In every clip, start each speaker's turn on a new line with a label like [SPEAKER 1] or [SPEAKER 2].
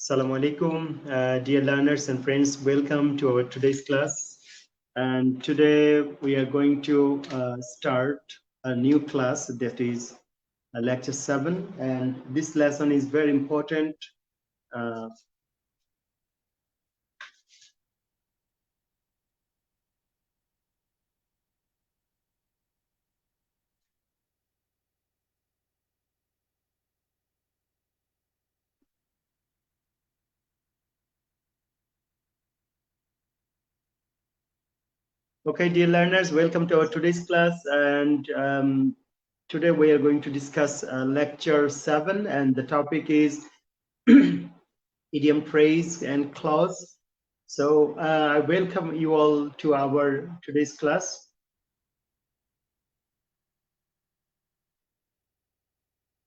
[SPEAKER 1] Assalamu alaikum, dear learners and friends. Welcome to our today's class. And today we are going to start a new class that is lecture 7. And this lesson is very important. Okay, dear learners, welcome to our today's class. And today we are going to discuss lecture 7, and the topic is idiom, phrase, and clause. So I welcome you all to our today's class.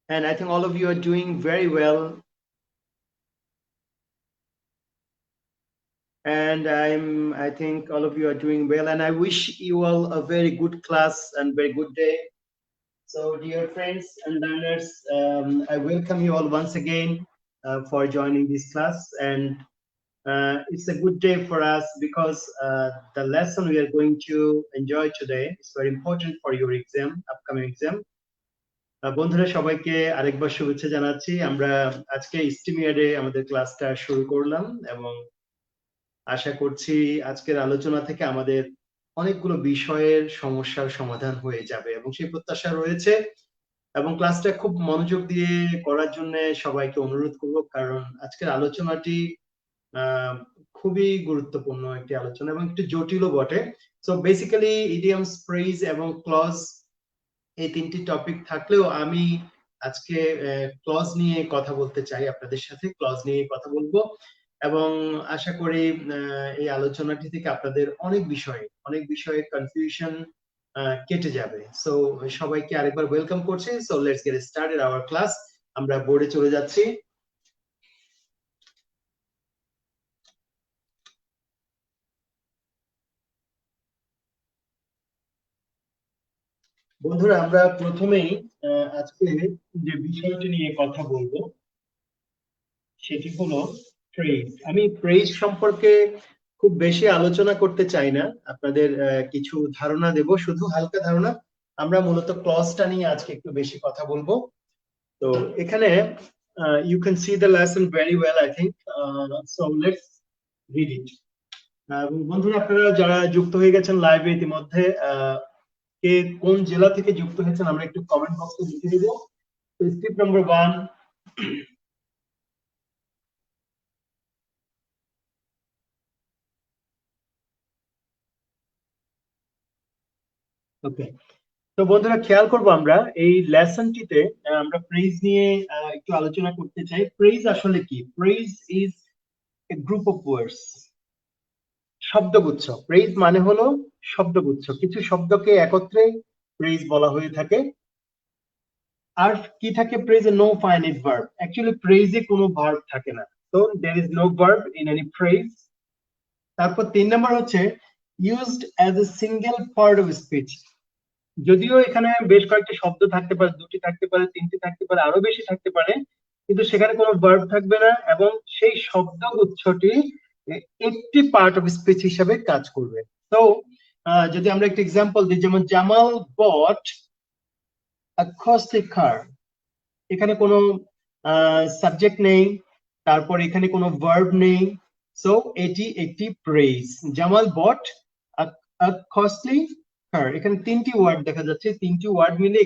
[SPEAKER 1] And I think all of you are doing very well. And I think all of you are doing well, and I wish you all a very good class and very good day. So dear friends and learners, I welcome you all once again for joining this class. And it's a good day for us because the lesson we are going to enjoy today is very important for your exam, upcoming exam. বন্ধুরা সবাইকে আরেকবার শুভেচ্ছা জানাচ্ছি। আমরা আজকে স্টিমিয়ারে আমাদের ক্লাসটা শুরু করলাম এবং আশা করছি আজকের আলোচনা থেকে আমাদের অনেকগুলো বিষয়ের সমস্যার সমাধান হয়ে যাবে এবং সেই প্রত্যাশা রয়েছে। এবং ক্লাসটা খুব মনোযোগ দিয়ে করার জন্য সবাইকে অনুরোধ করব, কারণ আজকের আলোচনাটি খুবই গুরুত্বপূর্ণ একটি আলোচনা এবং একটু জটিলও বটে। সো বেসিক্যালি ইডিয়মস, ফ্রেজ এবং ক্লজ এই তিনটি টপিক থাকলেও আমি আজকে ক্লজ নিয়ে কথা বলতে চাই, আপনাদের সাথে ক্লজ নিয়ে কথা বলবো এবং আশা করি এই আলোচনাটি থেকে আপনাদের অনেক বিষয়ে কনফিউশন কেটে যাবে। সো সবাইকে আরেকবার ওয়েলকাম করছি। So let's get started our class. আমরা বোর্ডে চলে যাচ্ছি। বন্ধুরা, আমরা প্রথমেই আজকে যে বিষয়টি নিয়ে কথা বলবো সেটি হলো ফ্রেজ। আমি ফ্রেজ সম্পর্কে খুব বেশি আলোচনা করতে চাই না, আপনাদের কিছু ধারণা দেব, শুধু হালকা ধারণা। আমরা মূলত ক্লজটা নিয়ে আজকে একটু বেশি কথা বলবো। তো এখানে you can see the lesson very well, I think. So let's read it. বন্ধুরা, আপনারা যারা যুক্ত হয়ে গেছেন লাইভে ইতিমধ্যে, কে কোন জেলা থেকে যুক্ত হয়েছেন আমরা একটু কমেন্ট বক্সে লিখে দিব। Script number 1। ওকে, তো বন্ধুরা খেয়াল করবো, আমরা এই লেসনটিতে আমরা ফ্রেজ নিয়ে একটু আলোচনা করতে চাই। ফ্রেজ আসলে কি? Phrase is a group of words, শব্দগুচ্ছ। ফ্রেজ মানে হলো শব্দগুচ্ছ, কিছু শব্দকে একত্রে ফ্রেজ বলা হয়ে থাকে। আর কি থাকে ফ্রেজে? No finite verb. অ্যাকচুয়ালি ফ্রেজে কোনো ভার্ব থাকে না, তো there is no verb in any phrase. তারপর 3 নাম্বার হচ্ছে used as a single part of speech. যদিও এখানে বেশ কয়েকটি শব্দ থাকতে পারে, 2টি থাকতে পারে, 3টি থাকতে পারে, আরো বেশি থাকতে পারে, কিন্তু সেখানে কোনো ভার্ব থাকবে না এবং সেই শব্দগুচ্ছটি একটি পার্ট অফ স্পিচ হিসেবে কাজ করবে। তো যদি আমরা একটা এক্সাম্পল দিই, যেমন জামাল বট আ কস্টলি কার। এখানে কোনো সাবজেক্ট নেই, তারপর এখানে কোনো ভার্ব নেই, সো এটি একটি ফ্রেজ। জামাল বট আ কস্টলি কার, এখানে 3টি ওয়ার্ড দেখা যাচ্ছে, 3টি ওয়ার্ড মিলে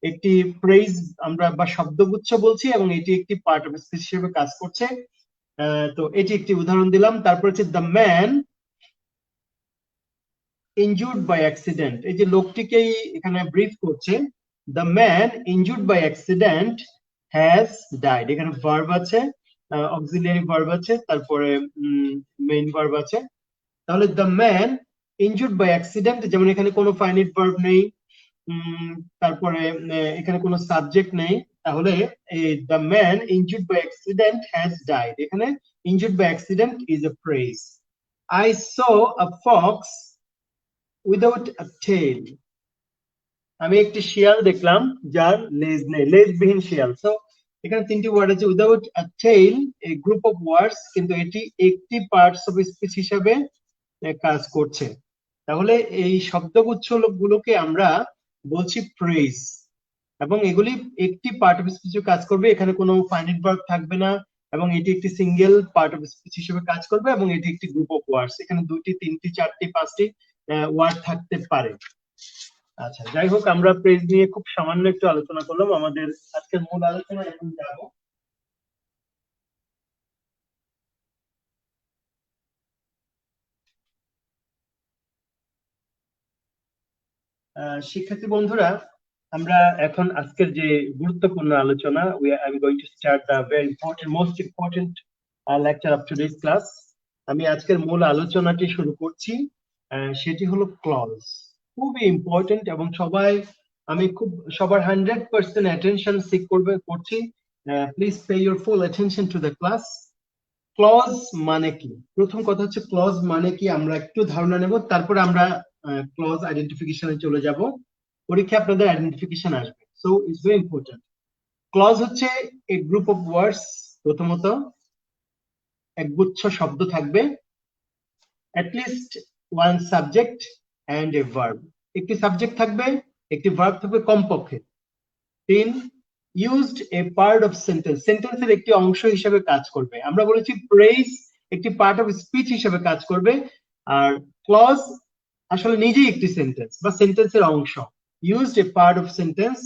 [SPEAKER 1] একটি ফ্রেজ আমরা বা শব্দগুচ্ছ বলছি এবং এটি একটি পার্ট অফ স্পিচ হিসেবে কাজ করছে। তো এটি একটি উদাহরণ দিলাম। তারপর হচ্ছে the man injured by accident. এই যে লোকটিকেই এখানে ব্রিফ করছে, the man injured by accident has died. এখানে ভার্ব আছে, অক্সিলিয়ারি ভার্ব আছে, তারপরে মেইন ভার্ব আছে। তাহলে the man injured by accident, যেমন এখানে কোনো ফাইনাইট ভার্ব নেই, তারপরে এখানে কোনো সাবজেক্ট নেই, তাহলে the man injured by accident has died. এখানে injured by accident is a phrase. I saw a fox without a tail. আমি একটি শিয়াল দেখলাম যার লেজ নেই, লেজবিহীন শিয়াল। সো এখানে তিনটি ওয়ার্ড আছে, without a tail A group of ওয়ার্ডস, কিন্তু এটি একটি পার্টস অফ স্পিচ হিসাবে কাজ করছে। তাহলে এই শব্দগুচ্ছ গুলোকে আমরা বলছি ফ্রেজ, এবং এগুলি একটি পার্ট অফ স্পিচ কাজ করবে, এখানে কোনো ফাইনাইট ভার্ব থাকবে না, এবং এটি একটি সিঙ্গেল পার্ট অফ স্পিচ হিসেবে কাজ করবে, এবং এটি একটি গ্রুপ অফ ওয়ার্ডস। এখানে দুইটি, তিনটি, চারটি, পাঁচটি ওয়ার্ড থাকতে পারে। আচ্ছা, যাই হোক, আমরা প্রেজ নিয়ে খুব সামান্য একটু আলোচনা করলাম। আমাদের আজকের মূল আলোচনা এখন যাব। শিক্ষার্থী বন্ধুরা, আমরা এখন আজকের যে গুরুত্বপূর্ণ আলোচনা, আমি going to start the very important, most important lecture of today's class. আমি আজকের মূল আলোচনাটি শুরু করছি, সেটি হলো ক্লজ। খুবই ইম্পর্টেন্ট, এবং আমি খুব সবার 100% অ্যাটেনশন সিক করছি। Please pay your full attention to the class. Clause মানে কি? প্রথম কথা হচ্ছে ক্লজ মানে কি আমরা একটু ধারণা নেব, তারপরে আমরা ক্লজ আইডেন্টিফিকেশনে চলে যাব। পরীক্ষা আপনাদের আইডেন্টিফিকেশন আসবে, so it's very important. Clause হচ্ছে এ গ্রুপ অফ ওয়ার্ডস। প্রথমত একগুচ্ছ শব্দ থাকবে, at least one subject and a verb. একটি সাবজেক্ট থাকবে, একটি ভার্ব থাকবে কমপক্ষে। 3, used a part of sentence, সেন্টেন্সের একটি অংশ হিসেবে কাজ করবে। আমরা বলেছি প্রেজ একটি পার্ট অফ স্পিচ হিসেবে কাজ করবে, আর ক্লজ আসলে নিজেই একটি সেন্টেন্স বা সেন্টেন্সের অংশ। used a part of sentence।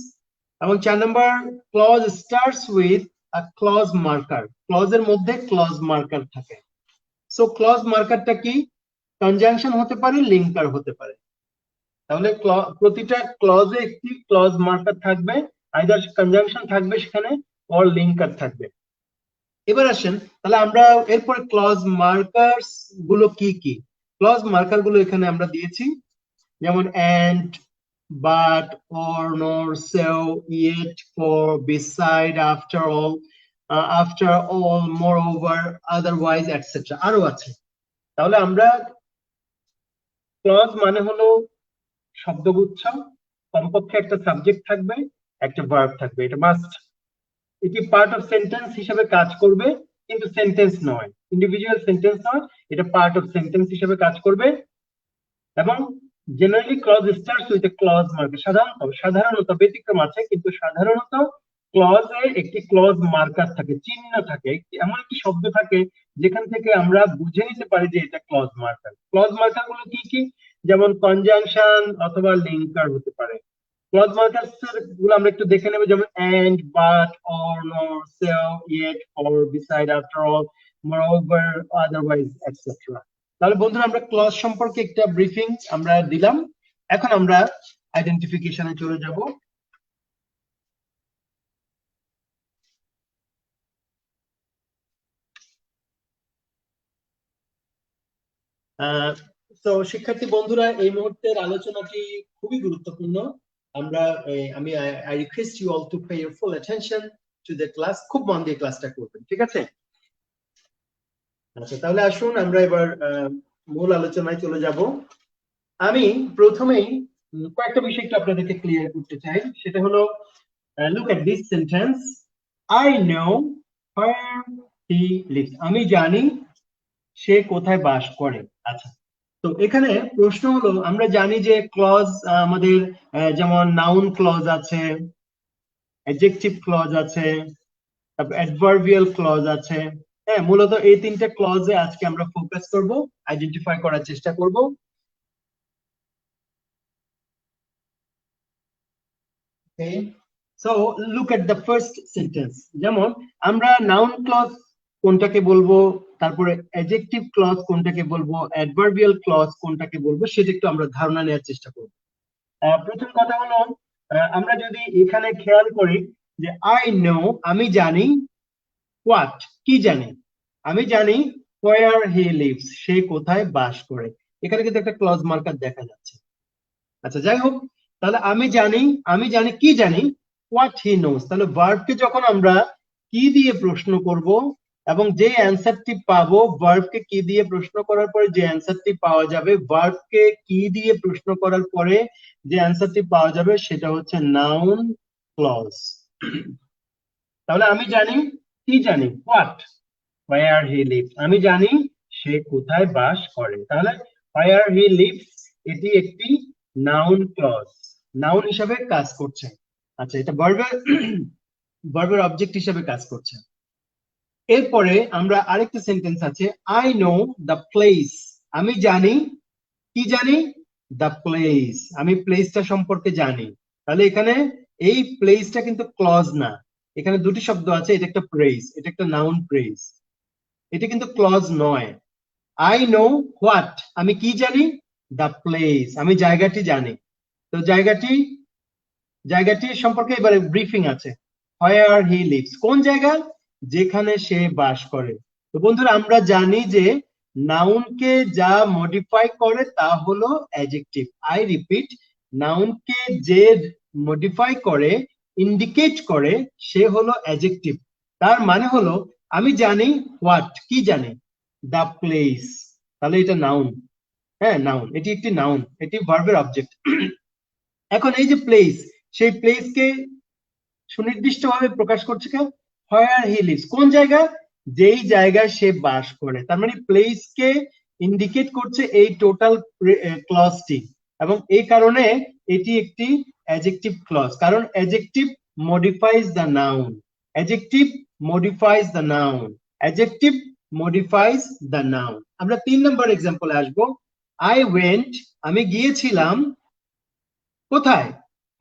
[SPEAKER 1] এবং 4 number, clause starts with a clause marker. ক্লজের মধ্যে ক্লজ মার্কার থাকে। সো ক্লজ মার্কারটা কি? কনজাংশন হতে পারে, লিঙ্কার হতে পারে। তাহলে প্রতিটা ক্লজে একটি ক্লজ মার্কার থাকবে, আইদার কনজাংশন থাকবে সেখানে, অর লিঙ্কার থাকবে। এবার আসেন, তাহলে আমরা এরপরে ক্লজ মার্কারস গুলো কি কি? ক্লজ মার্কার গুলো এখানে আমরা দিয়েছি, যেমন and, but, or, nor, so, yet, for, beside, after all, moreover, otherwise, etc. আরো আছে। তাহলে আমরা ক্লজ মানে হলো শব্দগুচ্ছ, কমপক্ষে একটা সাবজেক্ট থাকবে, একটা ভার্ব থাকবে, এটা মাস্ট। এটি পার্ট অফ সেন্টেন্স হিসেবে কাজ করবে, কিন্তু সেন্টেন্স নয়, ইন্ডিভিজুয়াল সেন্টেন্স নয়, এটা পার্ট অফ সেন্টেন্স হিসেবে কাজ করবে। এবং generally clause starts with a clause marker. সাধারণত ব্যতিক্রম আছে, কিন্তু সাধারণত ক্লজে একটি ক্লজ মার্কার থাকে, চিহ্ন থাকে, এমন একটি শব্দ থাকে যেখান থেকে আমরা বুঝে নিতে পারি যে এটা ক্লজ মার্কার। ক্লজ মার্কার গুলো কি কি? যেমন কনজাংশন অথবা লিঙ্কার হতে পারে। ক্লজ মার্কার গুলো আমরা একটু দেখে নেব, যেমন and, but, or, nor, so, yet, for, beside, after all, moreover, otherwise, etc. তাহলে বন্ধুরা, আমরা ক্লজ সম্পর্কে একটা ব্রিফিং আমরা দিলাম। এখন আমরা আইডেন্টিফিকেশনে চলে যাব। তো শিক্ষার্থী বন্ধুরা, এই মুহূর্তের আলোচনাটি খুবই গুরুত্বপূর্ণ। আমি I request you all to pay your full attention to the class. খুব মন দিয়ে ক্লাসটা করবেন, ঠিক আছে? আচ্ছা, তাহলে আসুন আমরা এবার মূল আলোচনায় চলে যাব। আমি প্রথমেই কয়েকটা বিষয় একটু আপনাদেরকে ক্লিয়ার করতে চাই। সেটা হলো, look at this sentence, I know where he lives. আমি জানি সে কোথায় বাস করে। আচ্ছা, তো এখানে প্রশ্ন হলো, আমরা জানি যে ক্লজ আমাদের যেমন নাউন ক্লজ আছে, অ্যাডজেক্টিভ ক্লজ আছে, তারপর অ্যাডভার্বিয়াল ক্লজ আছে। হ্যাঁ, মূলত এই তিনটা ক্লজে আজকে আমরা ফোকাস করব, আইডেন্টিফাই করার চেষ্টা করব। Okay, so look at the first sentence. যেমন আমরা নাউন ক্লজ কোনটাকে বলবো, তারপরে অ্যাডজেক্টিভ ক্লজ কোনটাকে বলবো, অ্যাডভার্বিয়াল ক্লজ কোনটাকে বলবো, সেটা একটু আমরা ধারণা নেওয়ার চেষ্টা করব। প্রথম কথা হলো, আমরা যদি এখানে খেয়াল করি যে আই নো, আমি জানি, হোয়াট, কি জানি, আমি জানি, হোয়ার হি লিভস, সে কোথায় বাস করে। এখানে কিন্তু একটা ক্লজ মার্কার দেখা যাচ্ছে। আচ্ছা, যাই হোক, তাহলে আমি জানি কি জানি, হোয়াট হি নোস। তাহলে ভার্বকে যখন আমরা কি দিয়ে প্রশ্ন করব, এবং যে অ্যান্সারটি পাবো, ভার্বকে কি দিয়ে প্রশ্ন করার পরে যে অ্যান্সারটি পাওয়া যাবে, ভার্বকে কি দিয়ে প্রশ্ন করার পরে যে অ্যান্সারটি পাওয়া যাবে, সেটা হচ্ছে নাউন ক্লজ। তাহলে আমি জানি, কি জানি, হোয়াট, where he lives, আমি জানি সে কোথায় বাস করে। তাহলে where he lives এটি একটি নাউন ক্লজ, নাউন হিসাবে কাজ করছে। আচ্ছা, এটা ভার্বের অবজেক্ট হিসাবে কাজ করছে। এরপরে আমরা আরেকটা সেন্টেন্স আছে, আই নো দ্য প্লেস, আমি জানি, কি জানি, দ্য প্লেস, আমি প্লেসটা সম্পর্কে জানি। তাহলে এখানে এই প্লেসটা কিন্তু ক্লজ না, এখানে দুটি শব্দ আছে, এটা একটা প্রেজ, এটা একটা নাউন প্রেজ, এটা কিন্তু ক্লজ নয়। আই নো হোয়াট, আমি কি জানি, দ্য প্লেস, আমি জায়গাটি জানি। তো জায়গাটি সম্পর্কে এবারে ব্রিফিং আছে, হোয়ার হি লিভস, কোন জায়গা, যেখানে সে বাস করে। তো বন্ধুরা আমরা জানি যে নাউনকে যা মডিফাই করে তা হলো অ্যাডজেক্টিভ। আই রিপিট, নাউনকে যে মডিফাই করে, ইন্ডিকেট করে, সে হলো অ্যাডজেক্টিভ। তার মানে হলো আমি জানি হোয়াট, কি জানি, দ্য প্লেস, তাহলে এটা নাউন। হ্যাঁ, নাউন, এটি একটি নাউন, এটি ভার্বের অবজেক্ট। এখন এই যে প্লেস, সেই প্লেসকে সুনির্দিষ্টভাবে প্রকাশ করছে কেউ, হোয়ার হি লিভস, কোন জায়গা, যেই জায়গায় সে বাস করে। তার মানে প্লেসকে ইন্ডিকেট করছে এই টোটাল ক্লজটি, এবং এই কারণে এটি একটি অ্যাডজেক্টিভ ক্লজ, কারণ adjective modifies the noun, adjective modifies the noun, adjective modifies the noun. আমরা 3 নম্বর এক্সাম্পলে আসবো, আই ওয়েন্ট, আমি গিয়েছিলাম, কোথায়,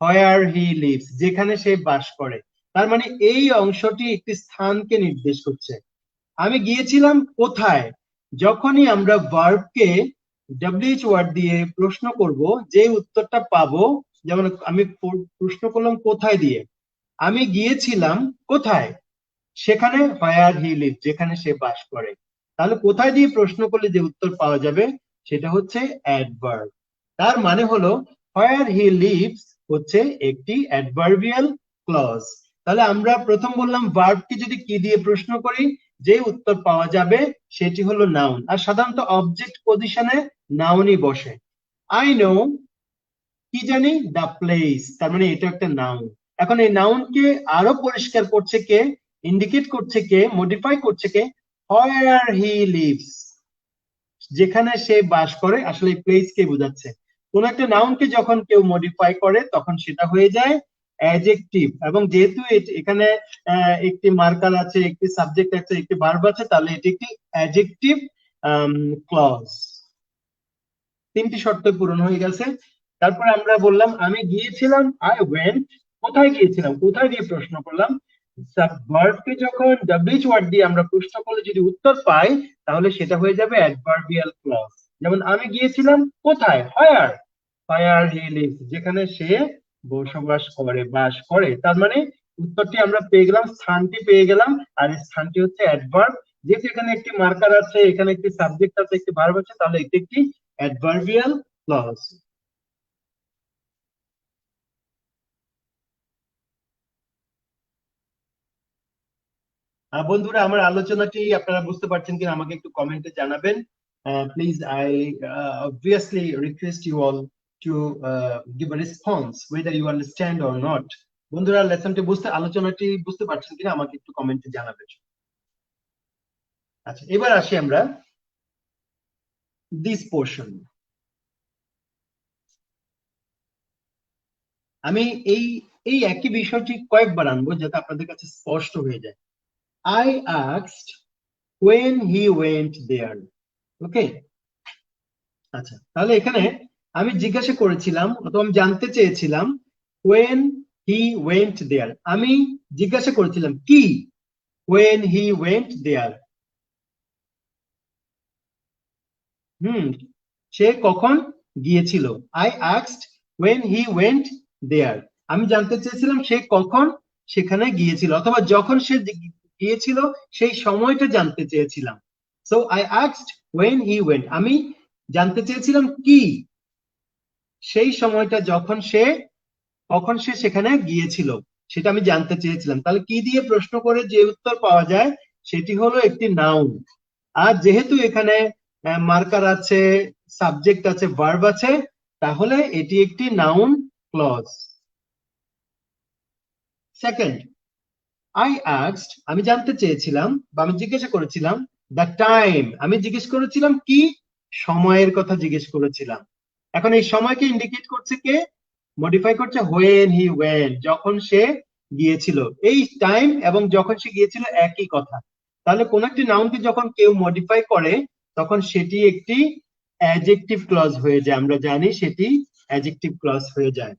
[SPEAKER 1] হোয়ার হি লিভস, যেখানে সে বাস করে। তার মানে এই অংশটি একটি স্থানকে নির্দেশ করছে। আমি গিয়েছিলাম কোথায়, যখনই আমরা ভার্বকে ডব্লিউএইচ ওয়ার্ড দিয়ে প্রশ্ন করব, যে উত্তরটা পাবো, যেমন আমি প্রশ্ন করলাম কোথায় দিয়ে, আমি গিয়েছিলাম কোথায়, সেখানে হোয়ার হি লিভ, যেখানে সে বাস করে। তাহলে কোথায় দিয়ে প্রশ্ন করলে যে উত্তর পাওয়া যাবে সেটা হচ্ছে অ্যাডভার্ব। তার মানে হলো হোয়ার হি লিভস হচ্ছে একটি অ্যাডভার্বিয়াল ক্লজ। তাহলে আমরা প্রথম বললাম ভার্বকে যদি কি দিয়ে প্রশ্ন করি, যে উত্তর পাওয়া যাবে সেটি হলো নাউন, আর সাধারণত অবজেক্ট পজিশনে নাউনই বসে। আই নো, কি জানি, দ্য প্লেস, তার মানে এটা একটা নাউন। এখন এই নাউনকে আরো পরিষ্কার করছে কে, ইন্ডিকেট করছে কে, মডিফাই করছে কে, হোয়ার হি লিভস, যেখানে সে বাস করে। আসলে প্লেস কে বোঝাচ্ছে। কোন একটা নাউনকে যখন কেউ মডিফাই করে তখন সেটা হয়ে যায় অ্যাডজেক্টিভ, এবং যেহেতু এখানে একটি মার্কার আছে, একটি সাবজেক্ট আছে, একটি ভার্ব আছে, তাহলে এটি একটি অ্যাডজেক্টিভ ক্লজ। 3টি শর্ত পূরণ হয়ে গেছে। তারপরে আমরা বললাম আমি গিয়েছিলাম, আই ওয়েন্ট, কোথায় গিয়েছিলাম, কোথায় দিয়ে প্রশ্ন করলাম। ভার্বকে যখন ডব্লিউএইচ ওয়ার্ড দিয়ে আমরা প্রশ্ন করলে যদি উত্তর পাই, তাহলে সেটা হয়ে যাবে অ্যাডভার্বিয়াল ক্লজ। যেমন আমি গিয়েছিলাম কোথায়, হোয়ার, হোয়ার হি লিভস, যেখানে সে বসবাস করে, বাস করে। তার মানে উত্তরটি আমরা পেয়ে গেলাম, স্থানটি পেয়ে গেলাম, আর এই স্থানটি হচ্ছে অ্যাডভার্ব। যেহেতু এখানে একটি মার্কার আছে, এখানে একটি সাবজেক্ট আছে, একটি ভার্ব আছে, তাহলে এটি একটি অ্যাডভার্বিয়াল ক্লজ। বন্ধুরা আমার আলোচনাটি আপনারা বুঝতে পারছেন কিনা আমাকে একটু কমেন্টে জানাবেন। Please, I obviously request you all to give a response whether you understand or not. বন্ধুরা লেসনটি বুঝতে, আলোচনাটি বুঝতে পারছেন কিনা আমাকে একটু কমেন্টে জানাবেন। আচ্ছা, এবার আসি আমরা দিস পোর্শন। আমি এই এই একই বিষয়টি কয়েকবার আনবো যাতে আপনাদের কাছে স্পষ্ট হয়ে যায়। I asked when he went there. ওকে, আচ্ছা, তাহলে এখানে আমি জিজ্ঞাসা করেছিলাম অথবা আমি জানতে চেয়েছিলাম when he went there, আমি জিজ্ঞাসা করেছিলাম কি, when he went there, সে কখন গিয়েছিল। I asked when he went there, আমি জানতে চেয়েছিলাম সে কখন সেখানে গিয়েছিল, অথবা যখন সে গিয়েছিল সেই সময়টা জানতে চেয়েছিলাম। So I asked when he went, আমি জানতে চেয়েছিলাম কি, সেই সময়টা কখন সে সেখানে গিয়েছিল সেটা আমি জানতে চেয়েছিলাম। তাহলে কি দিয়ে প্রশ্ন করে যে উত্তর পাওয়া যায় সেটি হলো একটি নাউন। আর যেহেতু এখানে মার্কার আছে, সাবজেক্ট আছে, ভার্ব আছে, তাহলে এটি একটি noun clause. Second, I asked, আমি জানতে চেয়েছিলাম বা আমি জিজ্ঞাসা করেছিলাম, দ্য টাইম, আমি জিজ্ঞেস করেছিলাম কি, সময়ের কথা জিজ্ঞেস করেছিলাম। এখন এই সময়কে ইন্ডিকেট করছে কে, মডিফাই করছে হোয়েন হি ওয়েন্ট, যখন সে গিয়েছিল। এই টাইম এবং যখন সে গিয়েছিল একই কথা। তাহলে কোন একটি নাউনকে যখন কেউ মডিফাই করে তখন সেটি একটি অ্যাডজেক্টিভ ক্লজ হয়ে যায়, আমরা জানি সেটি অ্যাডজেক্টিভ ক্লজ হয়ে যায়।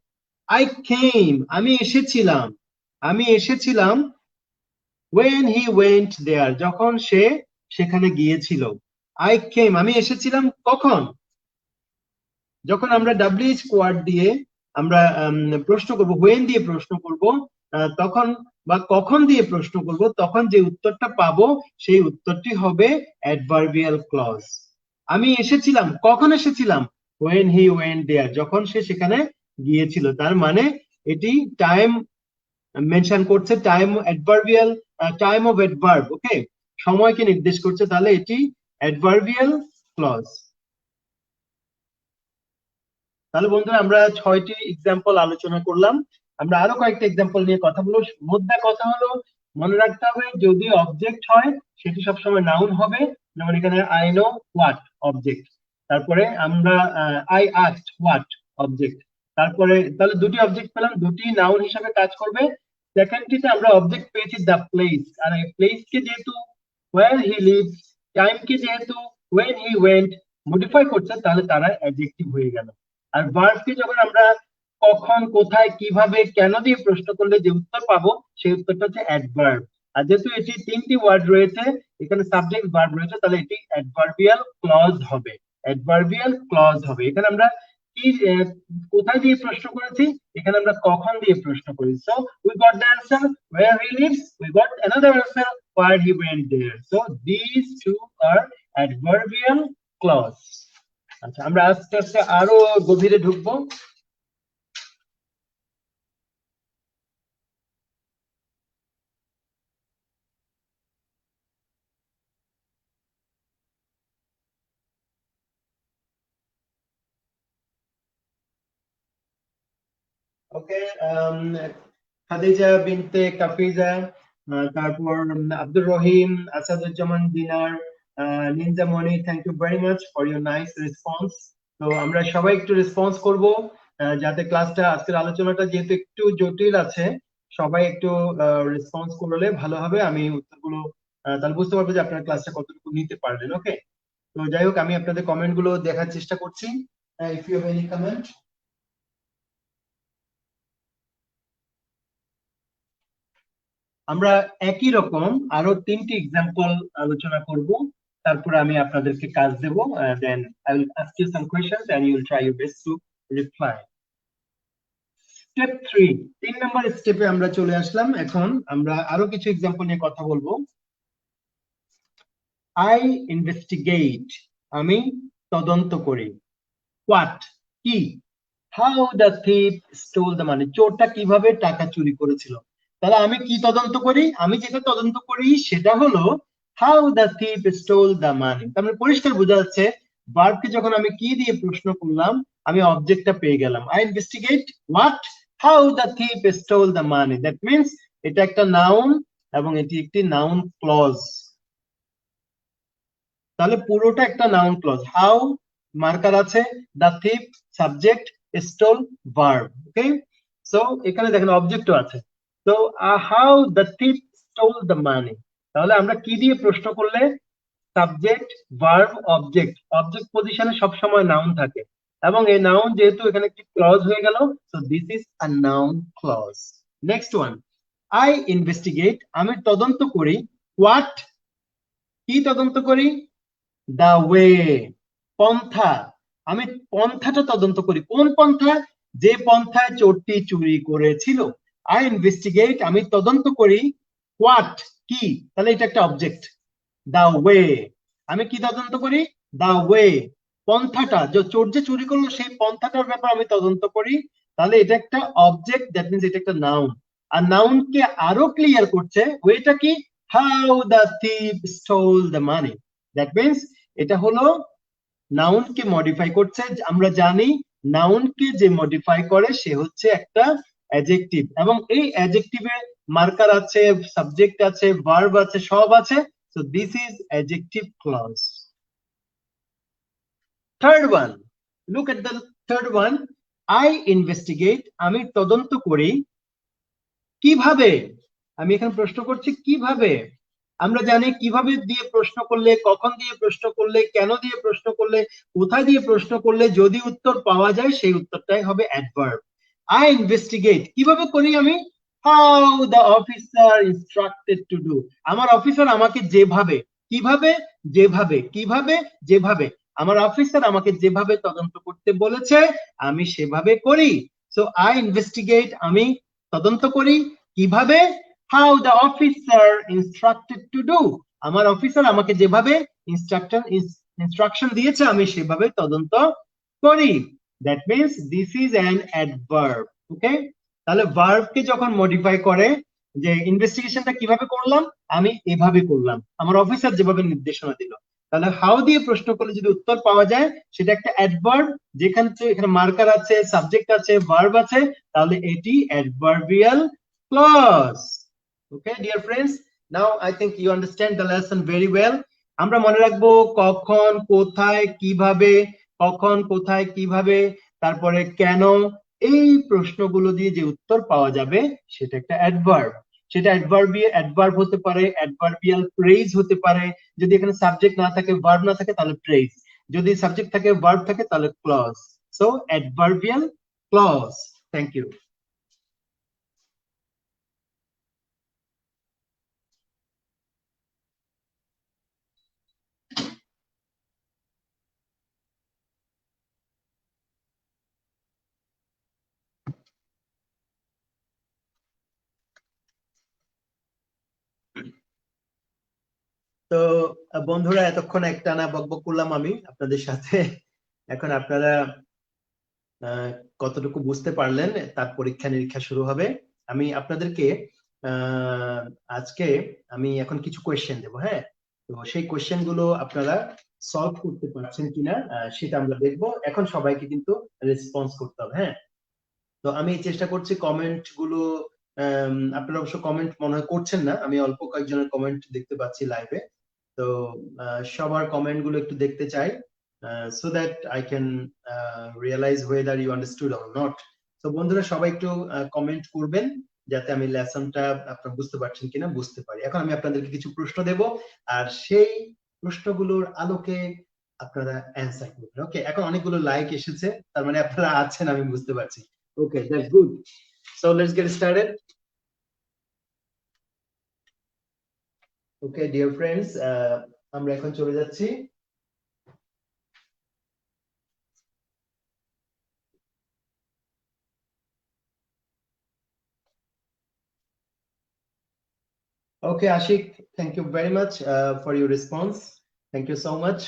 [SPEAKER 1] আই কেম, আমি এসেছিলাম, আমি এসেছিলাম when he went there, যখন সে সেখানে গিয়েছিল। I came, আমি এসেছিলাম কখন, যখন আমরা WH কোয়ার্ড দিয়ে আমরা প্রশ্ন করব, when দিয়ে প্রশ্ন করব, তখন বা কখন দিয়ে প্রশ্ন করব, তখন যে উত্তরটা পাবো সেই উত্তরটি হবে অ্যাডভার্বিয়াল ক্লজ। আমি এসেছিলাম, কখন এসেছিলাম, when he went there, যখন সে সেখানে গিয়েছিল। তার মানে এটি টাইম মেনশন করছে, time adverbial, time of adverb, okay, সময়কে নির্দেশ করছে, তাহলে এটি অ্যাডভার্বিয়াল ক্লজ। তাহলে বন্ধুরা আমরা 6টি এক্সাম্পল আলোচনা করলাম, আমরা আরো কয়েকটা এক্সাম্পল নিয়ে কথা বলবো। মোদ্দা কথা হলো মনে রাখতে হবে যদি অবজেক্ট হয় সেটি সবসময় নাউন হবে, যেমন এখানে আই নো হোয়াট অবজেক্ট, তারপরে আমরা আই আস্কড হোয়াট অবজেক্ট, তারপরে তাহলে দুটি অবজেক্ট পেলাম, দুটি নাউন হিসাবে কাজ করবে। সেকেন্ডটিতে আমরা অবজেক্ট পেয়েছি দ্য প্লেস, আর এই প্লেস কে যেহেতু where he lives, টাইম কে যেহেতু when he went মডিফাই করছে, তাহলে তারা অ্যাডজেক্টিভ হয়ে গেল। আর ভার্বকে যখন আমরা কখন, কোথায়, কিভাবে, কেন দিয়ে প্রশ্ন করলে যে উত্তর পাবো সেই উত্তরটা হচ্ছে অ্যাডভার্ব। আর যেহেতু এটি 3টি ওয়ার্ড রয়েছে, এখানে সাবজেক্ট ভার্ব রয়েছে, তাহলে এটি অ্যাডভার্বিয়াল ক্লজ হবে, অ্যাডভার্বিয়াল ক্লজ হবে। এখানে আমরা কি কোথায় দিয়ে প্রশ্ন করেছি, এখানে আমরা কখন দিয়ে প্রশ্ন করি। So we got the answer where he lives, we got another answer where he went there. So these two are adverbial clause. আচ্ছা, আমরা আস্তে আস্তে আরো গভীরে ঢুকবো। ওকে, খাদিজা বিনতে কাফিজা, তারপর Abdur Rahim, Asaduzzaman Dinar, Ninja Moni, thank you very much for your nice response. তো আমরা সবাই একটু রেসপন্স করব, যাতে ক্লাসটা, আজকের আলোচনাটা যেহেতু একটু জটিল আছে, সবাই একটু রেসপন্স করলে ভালো হবে। আমি উত্তরগুলো তাহলে বুঝতে পারবো যে আপনার ক্লাসটা কতটুকু নিতে পারলেন। ওকে, তো যাই হোক আমি আপনাদের কমেন্ট গুলো দেখার চেষ্টা করছি। If you have any comment. আমরা একই রকম আরো 3টি এক্সাম্পল আলোচনা করব, তারপরে আমি আপনাদেরকে কাজ দেব, then I will ask you some questions and you will try your best to reply. Step 3, 3 number স্টেপে আমরা চলে আসলাম। এখন আমরা আরো কিছু এক্সাম্পল নিয়ে কথা বলবো। আই ইনভেস্টিগেট, আমি তদন্ত করি। হোয়াট, কি। How the thief stole the money, চোরটা কিভাবে টাকা চুরি করেছিল। তাহলে আমি কি তদন্ত করি, আমি যেটা তদন্ত করি সেটা হলো how the thief stole the মানি। তার মানে পরিষ্কার বোঝা যাচ্ছে ভার্বকে যখন আমি কি দিয়ে প্রশ্ন করলাম আমি অবজেক্টটা পেয়ে গেলাম। I investigate what, how the thief stole the money, that means এটা একটা নাউন এবং এটি একটি নাউন ক্লজ। তাহলে পুরোটা একটা নাউন ক্লজ। হাউ মার্কার আছে, the thief subject, stole verb. Okay, so এখানে দেখেন অবজেক্টও আছে। তো how the thief stole the মানি, তাহলে আমরা কি দিয়ে প্রশ্ন করলে সাবজেক্ট ভার্ব অবজেক্ট, অবজেক্ট পজিশনে সবসময় নাউন থাকে, এবং এই নাউন যেহেতু এখানে একটি ক্লজ হয়ে গেল, so this is a noun clause. Next one, I investigate, আমি তদন্ত করি। হোয়াট, কি তদন্ত করি, দা ওয়ে, পন্থা, আমি পন্থাটা তদন্ত করি। কোন পন্থা, যে পন্থায় চোরটি চুরি করেছিল। আই ইনভেস্টিগেট, আমি তদন্ত করি। হোয়াট, কি, তাহলে এটা একটা অবজেক্ট। দা ওয়ে, আমি কি তদন্ত করি, দা ওয়ে, পন্থাটা, যে চোর যে চুরি করলো সেই পন্থাটার ব্যাপারে আমি তদন্ত করি। তাহলে এটা একটা অবজেক্ট, দ্যাট মিন্স এটা একটা নাউন। আর নাউনকে আরো ক্লিয়ার করছে ওয়েটা কি, how the thief stole the money, that means এটা হলো নাউনকে মডিফাই করছে। আমরা জানি নাউনকে যে মডিফাই করে সে হচ্ছে একটা অ্যাডজেক্টিভ, এবং এই অ্যাডজেক্টিভে মার্কার আছে, সাবজেক্ট আছে, ভার্ব আছে, সব আছে। So this is adjective clause. Third one, look at the third one, I investigate, আমি তদন্ত করি। কিভাবে? আমি এখানে প্রশ্ন করছি কিভাবে। আমরা জানি কিভাবে দিয়ে প্রশ্ন করলে, কখন দিয়ে প্রশ্ন করলে, কেন দিয়ে প্রশ্ন করলে, কোথায় দিয়ে প্রশ্ন করলে যদি উত্তর পাওয়া যায় সেই উত্তরটাই হবে অ্যাডভার্ব। আই ইনভেস্টিগেট, কিভাবে করি আমি? How the officer instructed to do, আমার অফিসার আমাকে যেভাবে, কিভাবে, যেভাবে, কিভাবে, যেভাবে, আমার অফিসার আমাকে যেভাবে তদন্ত করতে বলেছে আমি সেভাবে করি। সো আই ইনভেস্টিগেট, আমি তদন্ত করি। কিভাবে? How the officer instructed to do, আমার অফিসার আমাকে যেভাবে ইনস্ট্রাকশন দিয়েছে আমি সেভাবে তদন্ত করি। That means this is an adverb. Okay, তাহলে ভার্বকে যখন মডিফাই করে, যে ইনভেস্টিগেশনটা কিভাবে করলাম, আমি এভাবে করলাম, আমার অফিসার যেভাবে নির্দেশনা দিল। তাহলে হাউ দিয়ে প্রশ্ন করলে যদি উত্তর পাওয়া যায় সেটা একটা অ্যাডভার্ব, যেখানে এখানে মার্কার আছে, সাবজেক্ট আছে, ভার্ব আছে, তাহলে এটি adverbial clause. Okay dear friends, now I think you understand the lesson very well. আমরা মনে রাখবো কখন, কোথায়, কিভাবে, কখন, কোথায়, কিভাবে, তারপরে কেন, এই প্রশ্নগুলো দিয়ে যে উত্তর পাওয়া যাবে সেটা একটা অ্যাডভার্ব। সেটা অ্যাডভার্ব হতে পারে, অ্যাডভার্বিয়াল ফ্রেজ হতে পারে। যদি এখানে সাবজেক্ট না থাকে, ভার্ব না থাকে তাহলে ফ্রেজ, যদি সাবজেক্ট থাকে, ভার্ব থাকে তাহলে clause. So adverbial clause. Thank you. তো বন্ধুরা, এতক্ষণ একটানা বকবক করলাম আমি আপনাদের সাথে। এখন আপনারা কতটুকু বুঝতে পারলেন তার পরীক্ষা নিরীক্ষা শুরু হবে। আমি আপনাদেরকে আজকে আমি এখন কিছু কোয়েশ্চেন দেবো, হ্যাঁ? তো সেই কোয়েশ্চেন গুলো আপনারা সলভ করতে পারছেন কিনা সেটা আমরা দেখবো। এখন সবাইকে কিন্তু রেসপন্স করতে হবে, হ্যাঁ? তো আমি চেষ্টা করছি কমেন্ট গুলো, আপনারা অবশ্য কমেন্ট মনে হয় করছেন না, আমি অল্প কয়েকজনের কমেন্ট দেখতে পাচ্ছি লাইভে। তো সবার কমেন্ট গুলো একটু দেখতে চাই, so that I can realize whether you understood or not. তো বন্ধুরা সবাই একটু কমেন্ট করবেন যাতে আমি লেসনটা আপনারা বুঝতে পারছেন কিনা বুঝতে পারি। এখন আমি আপনাদেরকে কিছু প্রশ্ন দেব আর সেই প্রশ্নগুলোর আলোকে আপনারা অ্যান্সার করবেন। ওকে, এখন অনেকগুলো লাইক এসেছে, তার মানে আপনারা আছেন আমি বুঝতে পারছি। Okay, that's good. So let's get started. Okay dear friends, আমরা এখন চলে যাচ্ছি। Okay, Ashik, thank you very much for your response. Thank you so much.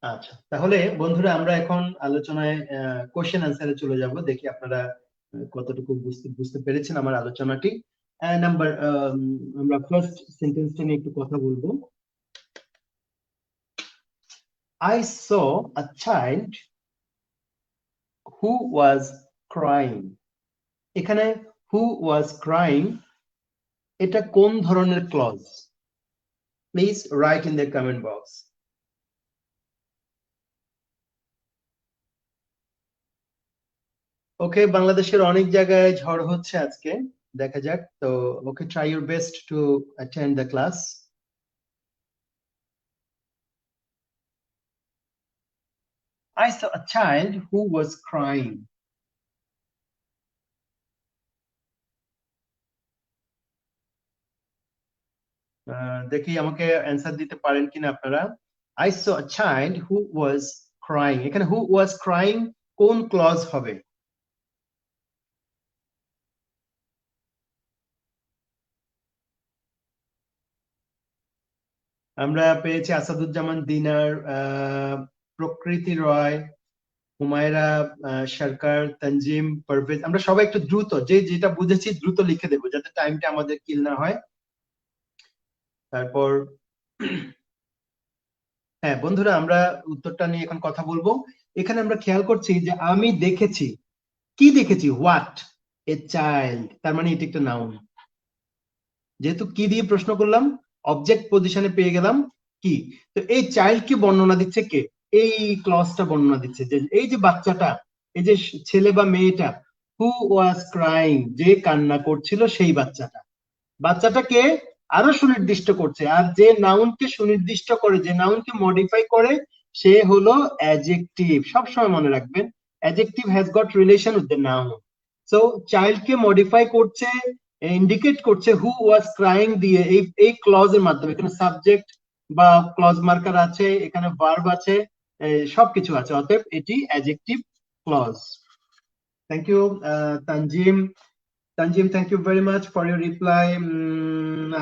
[SPEAKER 1] আচ্ছা, তাহলে বন্ধুরা আমরা এখন আলোচনায় কোশ্চেন আনসারে চলে যাব, দেখি আপনারা কতটুকু বুঝতে পেরেছেন আমার আলোচনাটি। নাম্বার আমরা ফার্স্ট সেন্টেন্সটা নিয়ে একটু কথা বলবো। I saw a child who was crying. এখানে who was crying এটা কোন ধরনের clause? Please write in the comment box. Okay, বাংলাদেশের অনেক জায়গায় ঝড় হচ্ছে আজকে, দেখা যাক। তো okay, try your best to attend the class. I saw a child who was crying. দেখি আমাকে অ্যান্সার দিতে পারেন কিনা আপনারা। I saw a child who was crying, এখানে who was crying কোন ক্লজ হবে? আমরা পেয়েছি আসাদুজ্জামান দিনার, প্রকৃতি রয়, হুমায়রা সরকার, তানজিম, পারভেজ। আমরা সবাই একটু দ্রুত, যে যেটা বুঝেছি দ্রুত লিখে দেবো যাতে টাইমটা আমাদের কিল না হয়। তারপর হ্যাঁ বন্ধুরা, আমরা উত্তরটা নিয়ে এখন কথা বলবো। এখানে আমরা খেয়াল করছি যে আমি দেখেছি, কি দেখেছি? হোয়াট। এ চাইল্ড, তার মানে এটি একটা নাউন। যেহেতু কি দিয়ে প্রশ্ন করলাম, অবজেক্ট পজিশনে পেয়ে গেলাম কি। তো এই চাইল্ডকে বর্ণনা দিচ্ছে কে? এই ক্লজটা বর্ণনা দিচ্ছে যে এই যে বাচ্চাটা, এই যে ছেলে বা মেয়েটা, হু ওয়াজ ক্রাইং, যে কান্না করছিল সেই বাচ্চাটা। বাচ্চাটাকে আরো সুনির্দিষ্ট করছে, আর যে নাউনকে সুনির্দিষ্ট করে, যে নাউনকে মডিফাই করে, সে হলো অ্যাডজেক্টিভ। সবসময় মনে রাখবেন, adjective has got relation with the noun. So চাইল্ডকে মডিফাই করছে, ইন্ডিকেট করছে হু ওয়াজ ক্রাইং দিয়ে এই ক্লজের মাধ্যমে। এখানে সাবজেক্ট বা ক্লজ মার্কার আছে, এখানে ভার্ব আছে, সবকিছু আছে, অতএব এটি adjective clause. Thank you Tanzim. Tanzim, thank you very much for your reply.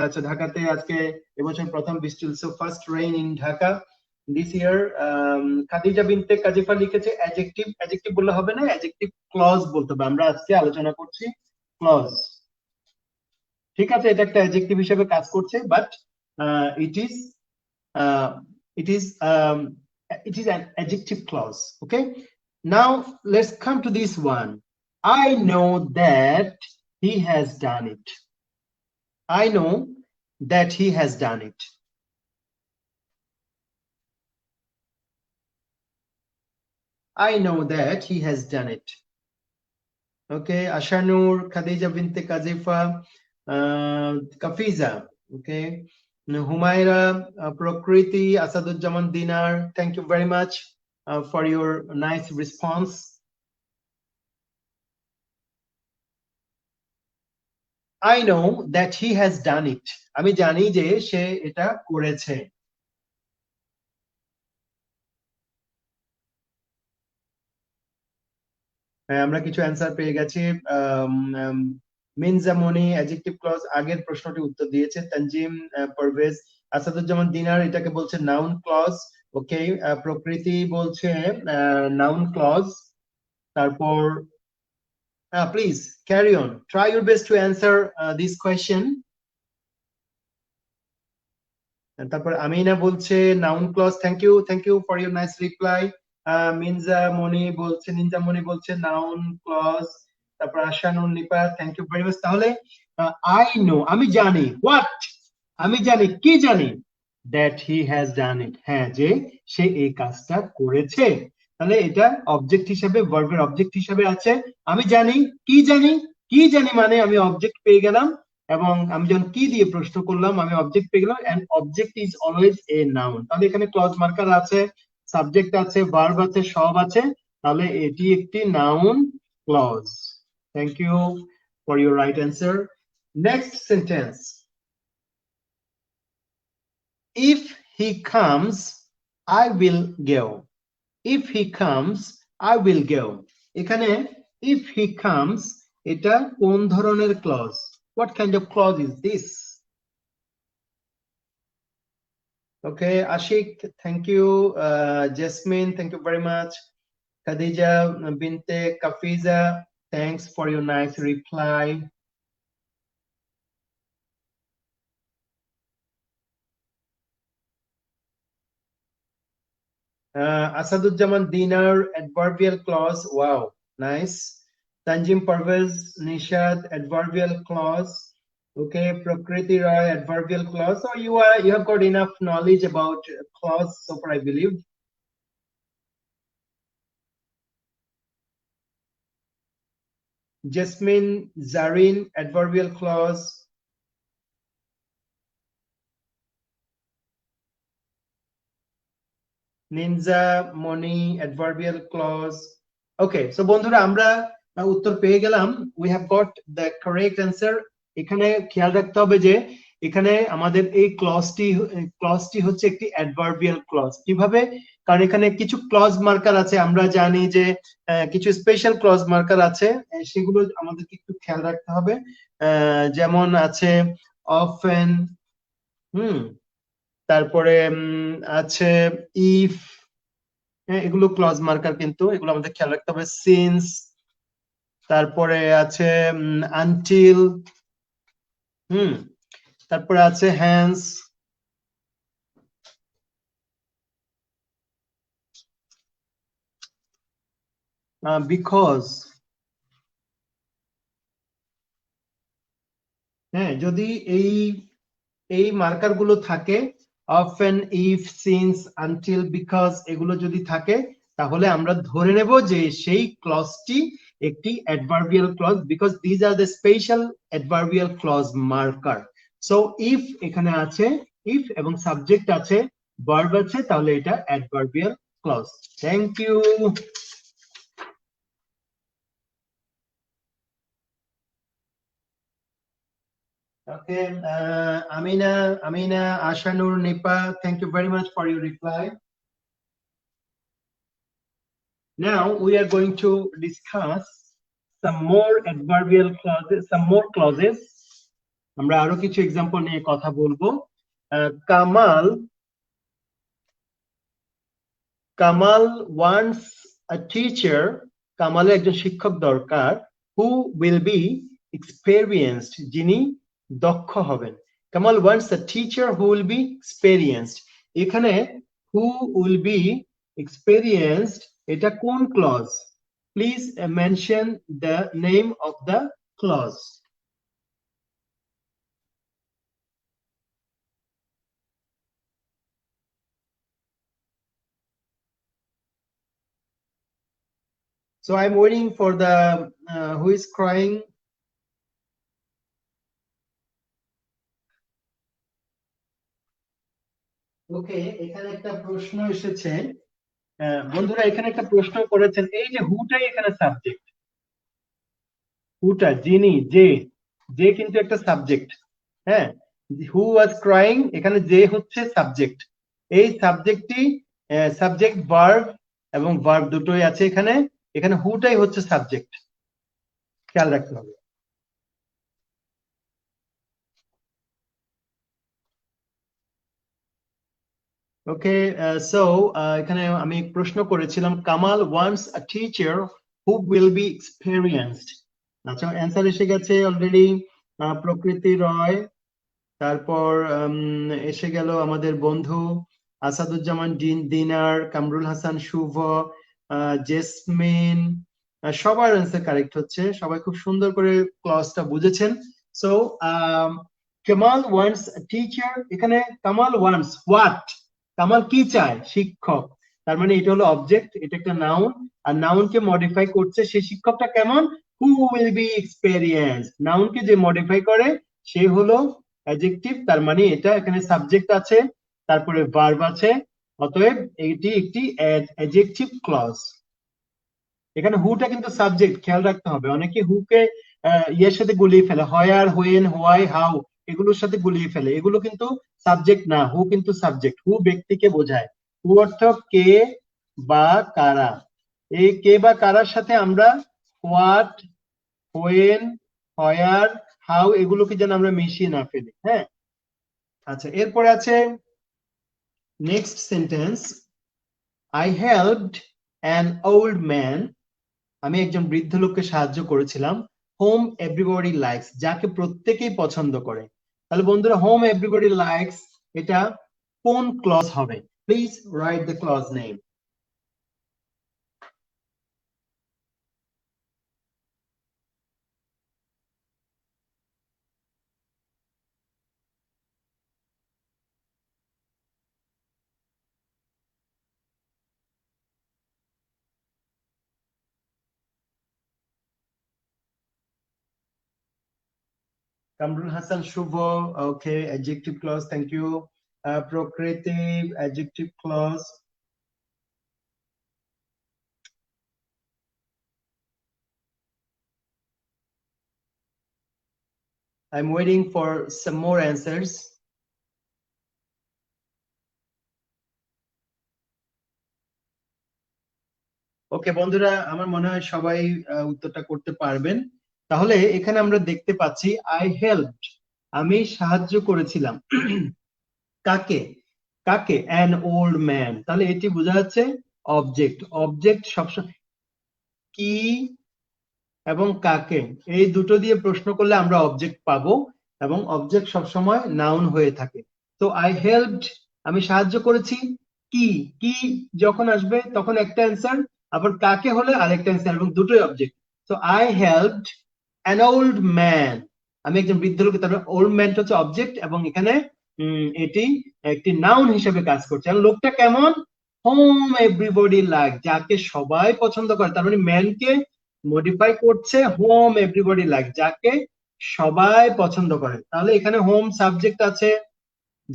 [SPEAKER 1] আচ্ছা, ঢাকাতে আজকে এবছর প্রথম বৃষ্টি, so first rain in Dhaka this year. Khadija Binte Kazifa লিখেছে অ্যাডজেক্টিভ। অ্যাডজেক্টিভ বললে হবে না, অ্যাডজেক্টিভ ক্লজ বলতে হবে। আমরা আজকে আলোচনা করছি ক্লজ। ঠিক আছে, এটা একটা অ্যাডজেক্টিভ হিসেবে কাজ করছে, but it is it is it is an adjective clause. Okay, now let's come to this one. I know that he has done it. I know that he has done it. I know that he has done it. Okay, Ashanur, Khadija binte Kazifa, Kafiza. Okay, Humaira, Prokriti, Asaduzzaman Dinar, thank you very much for your nice response. I know that he has done it. আমি জানি যে সে এটা করেছে। আমরা কিছু answer পেয়ে গেছি। মিনজামনি adjective clause, আগের প্রশ্নটি উত্তর দিয়েছে। তানজিম, পারভেজ, আসাদুজ্জামান দিনার এটাকে বলছে নাউন ক্লজ। ওকে, প্রকৃতি বলছে নাউন ক্লজ। তারপর please carry on, try your best to answer this question. তারপর আমিনা বলছে noun clause. Thank you for your nice reply. Ninja Moni বলছে নাউন ক্লজ। তারপর Ashanur Nipa, thank you very much. তাহলে আই নো, আমি জানি, what, আমি জানি, কি জানি, দ্যাট হি হ্যাজ ডান ইট, হ্যাঁ, যে সে এই কাজটা করেছে। তাহলে এটা অবজেক্ট হিসেবে, ভার্বের অবজেক্ট হিসেবে আছে। আমি জানি, কি জানি, কি জানি মানে আমি অবজেক্ট পেয়ে গেলাম, এবং আমি যখন কি দিয়ে প্রশ্ন করলাম আমি অবজেক্ট পেয়ে গেলাম, and object is always a noun. তাহলে এখানে ক্লজ মার্কার আছে, সাবজেক্ট আছে, ভার্ব আছে, সব আছে। তাহলে এটি একটি noun clause. Thank you for your right answer. Next sentence, if he comes I will go. If he comes I will go. এখানে if he comes এটা কোন ধরনের clause? What kind of clause is this? Okay, Ashik, thank you. Jasmine, thank you very much. Khadija binte Kafiza, thanks for your nice reply. Asaduzzaman Dinar, adverbial clause. Wow, nice. Tanjim Parvez, Nishad, adverbial clause. Okay, Prakriti Rai, adverbial clause. So you have got enough knowledge about clause so far, I believe. Jasmine Zarin, adverbial clause. Ninja Moni, adverbial clause. Okay, so বন্ধুরা আমরা উত্তর পেয়ে গেলাম। We have got the correct answer. এখানে খেয়াল রাখতে হবে যে এখানে আমাদের এই ক্লজটি হচ্ছে একটি অ্যাডভার্বিয়াল ক্লজ। কিভাবে? কারণ এখানে কিছু ক্লজ মার্কার আছে, আমরা জানি যে কিছু স্পেশাল ক্লজ মার্কার আছে, সেগুলো আমাদেরকে একটু খেয়াল রাখতে হবে। যেমন আছে অফেন, তারপরে আছে ইফ, এগুলো ক্লজ মার্কার, কিন্তু এগুলো আমাদের খেয়াল রাখতে হবে। সিন্স, তারপরে আছে আনটিল, তারপরে আছে হ্যান্স, বিকজ, হ্যাঁ, যদি এই এই মার্কার গুলো থাকে, often, if, since, until, because এগুলো যদি থাকে, তাহলে আমরা ধরে নেব যে সেই ক্লজটি একটি adverbial clause, because these are the special adverbial clause marker. So if এখানে আছে, if এবং সাবজেক্ট আছে, ভার্ব আছে, তাহলে এটা adverbial clause. Thank you. Okay, Amina, Ashanur, Nipa, thank you very much for your reply. Now we are going to discuss some more adverbial clauses, some more clauses. আমরা আরো কিছু example নিয়ে কথা বলবো। Kamal wants a teacher. কামালের একজন শিক্ষক দরকার, who will be experienced, যিনি দক্ষ হবেন। Kamal wants a teacher who will be experienced. এখানে who will be experienced, এটা কোন clause? Please mention the name of the clause. So I'm waiting for the who is crying. Okay, এখানে একটা প্রশ্ন এসেছে। বন্ধুরা এখানে একটা প্রশ্ন করেছেন, এই যে হুটাই এখানে সাবজেক্ট, হুটা যিনি, যে কিন্তু একটা সাবজেক্ট। হ্যাঁ, হু ওয়াজ ক্রাইং, এখানে যে হচ্ছে সাবজেক্ট। এই সাবজেক্টটি সাবজেক্ট ভার্ব এবং ভার্ব দুটোই আছে এখানে। এখানে হুটাই হচ্ছে সাবজেক্ট, খেয়াল রাখতে হবে। ওকে, সো এখানে আমি প্রশ্ন করেছিলাম, Kamal wants a teacher who will B experienced. আচ্ছা, অ্যান্সার এসে গেছে অলরেডি। প্রকৃতি রয়, তারপর এসে গেল আমাদের বন্ধু আসাদুজ্জামান দিনার, কামরুল হাসান শুভ, জেসমিন, সবার অ্যান্সার কারেক্ট হচ্ছে। সবাই খুব সুন্দর করে ক্লজটা বুঝেছেন। সো কামাল ওয়ান্টস আ টিচার, এখানে কামাল ওয়ান্টস হোয়াট, কামাল কি চায়? শিক্ষক। তার মানে এটা হলো অবজেক্ট, এটা একটা নাউন, আর নাউনকে মডিফাই করছে সেই শিক্ষকটা কেমন? Who will be experience. নাউনকে যে মডিফাই করে সে হলো অ্যাডজেক্টিভ, তার মানে এটা এখানে সাবজেক্ট আছে, তারপরে ভার্ব আছে, অতএব এটি একটি অ্যাডজেক্টিভ ক্লজ। এখানে হুটা কিন্তু সাবজেক্ট, খেয়াল রাখতে হবে। অনেকে হুকে ইয়ের সাথে গুলিয়ে ফেলে, হোয়ার, হোয়েন, হোয়াই, হাউ, এগুলোর সাথে গুলিয়ে ফেলে। এগুলো কিন্তু সাবজেক্ট না, হু কিন্তু সাবজেক্ট। হু ব্যক্তিকে বোঝায়, হু অর্থ কে বা কারা। এই কে বা কারার সাথে আমরা হোয়াট, হোয়েন, হোয়ার, হাউ এগুলোকে যেন আমরা মিশিয়ে না ফেলি। হ্যাঁ, আচ্ছা, এরপরে আছে next sentence, I helped an old man, আমি একজন বৃদ্ধ লোককে সাহায্য করেছিলাম, হোম এভরিবডি লাইকস, যাকে প্রত্যেকেই পছন্দ করে। তাহলে বন্ধুরা, হোম এভরিবডি লাইকস এটা কোন ক্লজ হবে? Please write the clause name. Kamrul Hassan Shubho, okay, adjective clause, thank you. Prokriti, adjective clause. I'm waiting for some more answers. ওকে বন্ধুরা, আমার মনে হয় সবাই উত্তরটা করতে পারবেন। তাহলে এখানে আমরা দেখতে পাচ্ছি আই হেল্পড, আমি সাহায্য করেছিলাম। কাকে? কাকে? An old man. তাহলে এটি বোঝা যাচ্ছে অবজেক্ট। অবজেক্ট সবসময় কি এবং কাকে, এই দুটো দিয়ে প্রশ্ন করলে আমরা অবজেক্ট পাবো, এবং অবজেক্ট সবসময় নাউন হয়ে থাকে। তো আই হেল্পড, আমি সাহায্য করেছি। কি, কি যখন আসবে তখন একটা অ্যান্সার, আবার কাকে হলে আরেকটা অ্যান্সার, এবং দুটোই অবজেক্ট। তো I helped an old man, আমি একজন বৃদ্ধ লোক, তার ওল্ড ম্যান হচ্ছে অবজেক্ট এবং এখানে এটি একটি নাউন হিসেবে কাজ করছে। আর লোকটা কেমন? হোম এভরিবডি লাইক, যাকে সবাই পছন্দ করে। তার মানে ম্যানকে মডিফাই করছে হোম এভরিবডি লাইক, যাকে সবাই পছন্দ করে। তাহলে এখানে হোম সাবজেক্ট আছে,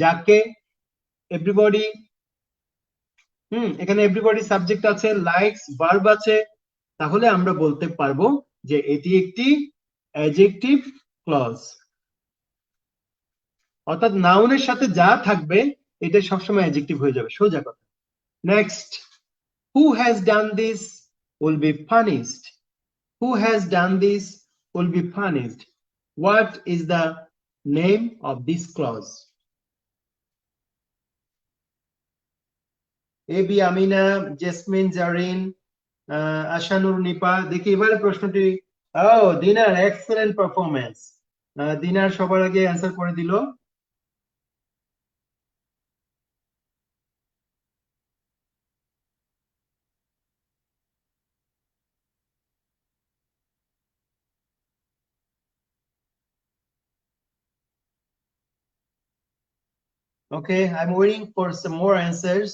[SPEAKER 1] যাকে এভরিবডি, এখানে এভরিবডি সাবজেক্ট আছে, লাইকস ভার্ব আছে। তাহলে আমরা বলতে পারবো যে এটি একটি অ্যাডজেক্টিভ ক্লজ। অর্থাৎ নাউনের সাথে যা থাকবে এটা সবসময় অ্যাডজেক্টিভ হয়ে যাবে, সোজা কথা। Next, who has done this will be punished. Who has done this will be punished. What is the name of this clause? Abi Amina, Jesmin Zarin, Ashanur Nipa. দেখি এবারে প্রশ্নটি। ও দিনার, এক্সেলেন্ট পারফরমেন্স। দিনার সবার আগে অ্যান্সার করে দিল। Okay, I'm waiting for some more answers.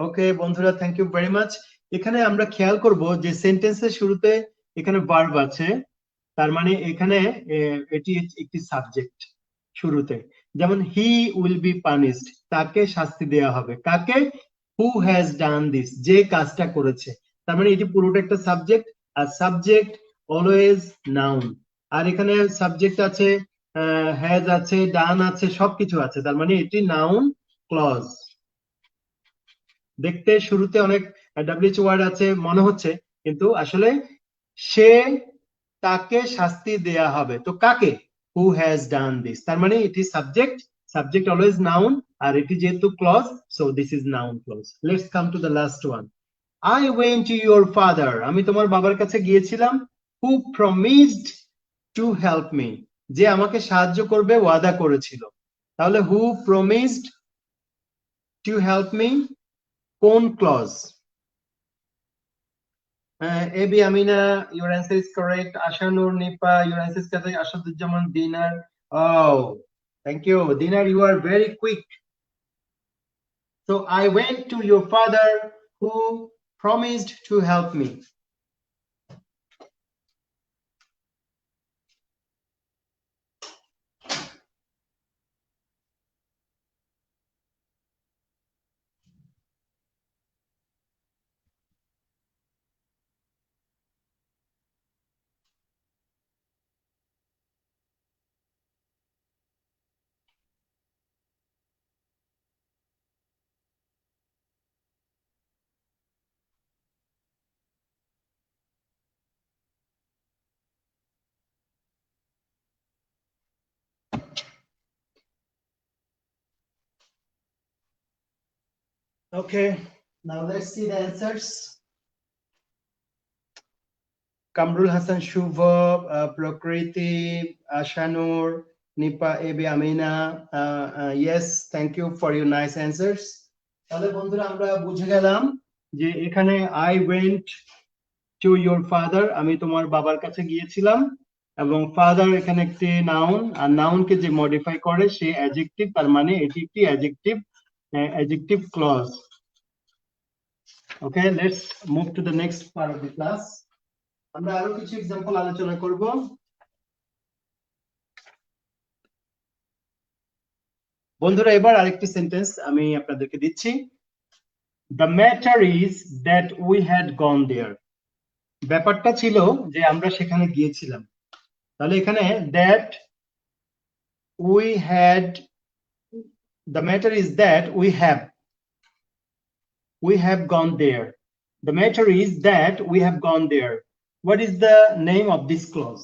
[SPEAKER 1] ওকে বন্ধুরা, thank you very much. এখানে আমরা খেয়াল করব যে সেন্টেন্সের শুরুতে এখানে ভার্ব আছে, তার মানে এখানে এটি একটি সাবজেক্ট শুরুতে। যেমন হি উইল বি পানিশড, তাকে শাস্তি দেওয়া হবে। কাকে? হু হ্যাজ ডান দিস, যে কাজটা করেছে। তার মানে এটি পুরোটা একটা সাবজেক্ট, আর সাবজেক্ট অলওয়েজ নাউন। আর এখানে সাবজেক্ট আছে, হ্যাজ আছে, ডান আছে, সবকিছু আছে। তার মানে এটি নাউন ক্লজ। দেখতে শুরুতে অনেক ডাব্লিউএইচ ওয়ার্ড আছে মনে হচ্ছে, কিন্তু আসলে সে, তাকে শাস্তি দেয়া হবে। তো কাকে? হু হ্যাজ ডান দিস, তার মানে এটি সাবজেক্ট, সাবজেক্ট অলওয়েজ নাউন, আর এটি যেহেতু clause, so this is noun clause. Let's come to the last one. I went to your father, আমি তোমার বাবার কাছে গিয়েছিলাম। Who promised to help me, যে আমাকে সাহায্য করবে ওয়াদা করেছিল। তাহলে who promised to help me কোন clause? Abi Amina, your answer is correct. Ashanur Nipa, your answer is correct. Ashadujaman Dinar. Oh, thank you. Dinar, you are very quick. So I went to your father who promised to help me. Okay, now let's see the answers. Kamrul Hassan Shubha, Prakriti, Ashanur, Nipa, Abi Amina. Yes, thank you for your nice answers. তাহলে বন্ধুরা আমরা বুঝে গেলাম যে এখানে I went to your father, আমি তোমার বাবার কাছে গিয়েছিলাম, এবং ফাদার এখানে একটি নাউন, আর নাউনকে যে মডিফাই করে সে অ্যাডজেক্টিভ, তার মানে এটি একটি adjective clause. Okay, let's move to the next part of the class. আমরা আরো কিছু এক্সাম্পল আলোচনা করব। বন্ধুরা এবার আরেকটি সেন্টেন্স আমি আপনাদেরকে দিচ্ছি। The matter is that we had gone there. ব্যাপারটা ছিল যে আমরা সেখানে গিয়েছিলাম। তাহলে এখানে that we had, the matter is that we have gone there. The matter is that we have gone there. What is the name of this clause?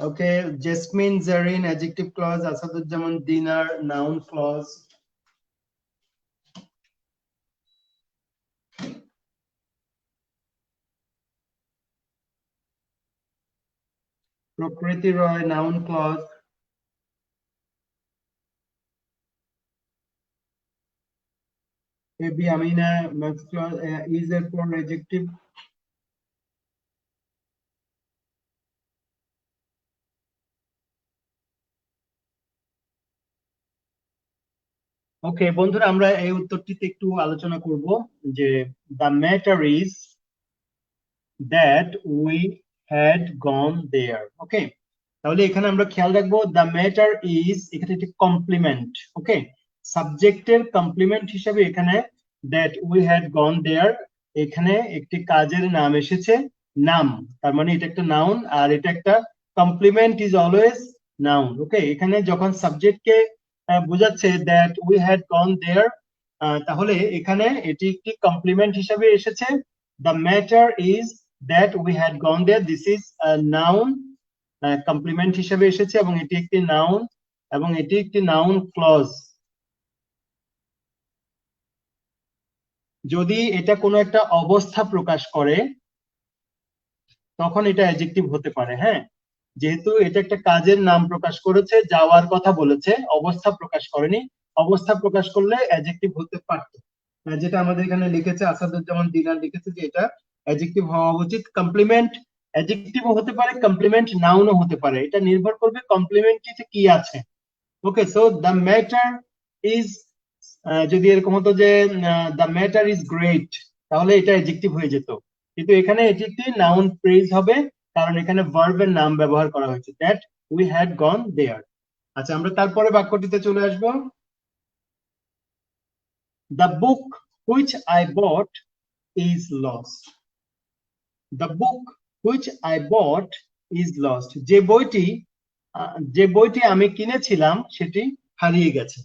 [SPEAKER 1] Okay, Jasmine Zareen, adjective clause. Asaduzzaman Dinar, noun clause. Prakriti Roy, noun clause. Maybe Amina, max clause. Is a for adjective. ওকে বন্ধুরা, আমরা এই উত্তরটিতে একটু আলোচনা করব যে the matter is that we had gone there. ওকে, তাহলে এখানে আমরা খেয়াল রাখবো the matter is এখানে একটি কমপ্লিমেন্ট। ওকে, সাবজেক্টের কমপ্লিমেন্ট হিসেবে এখানে that we had gone there এখানে একটি কাজের নাম এসেছে, নাম, তার মানে এটা একটা নাউন আর এটা একটা কমপ্লিমেন্ট ইজ অলওয়েজ নাউন। ওকে, এখানে যখন সাবজেক্টকে বোঝাচ্ছে that we had gone there, তাহলে এখানে এটি একটি কমপ্লিমেন্ট হিসেবে এসেছে। the matter is that we had gone there, this is a noun, complement হিসেবে এসেছে এবং এটি একটি নাউন এবং এটি একটি নাউন ক্লজ। যদি এটা কোনো একটা অবস্থা প্রকাশ করে তখন এটা অ্যাডজেক্টিভ হতে পারে। হ্যাঁ, যেহেতু এটা একটা কাজের নাম প্রকাশ করেছে, যাওয়ার কথা বলেছে, অবস্থা প্রকাশ করেনি, অবস্থা প্রকাশ করলে অ্যাডজেক্টিভ হতে পারত। যেটা আমাদের এখানে লিখেছে আসাদুজ্জামান দিনার লিখেছে যে এটা অ্যাডজেক্টিভ হওয়া উচিত। কমপ্লিমেন্ট অ্যাডজেক্টিভও হতে পারে, কমপ্লিমেন্ট নাউনও হতে পারে, এটা নির্ভর করবে কমপ্লিমেন্টটিতে কি আছে। ওকে, সো দ্য ম্যাটার ইজ, যদি এরকম হতো যে দ্য ম্যাটার ইজ গ্রেট, তাহলে এটা অ্যাডজেক্টিভ হয়ে যেত, কিন্তু এখানে এটি একটি নাউন ফ্রেজ হবে কারণ এখানে ভার্বের নাম ব্যবহার করা হয়েছে, দ্যাট উই হ্যাড গন দেয়ার। আচ্ছা, আমরা তারপরে বাক্যটিতে চলে আসব। The book which I bought is lost. The book which I bought is lost, যে বইটি আমি কিনেছিলাম সেটি হারিয়ে গেছে।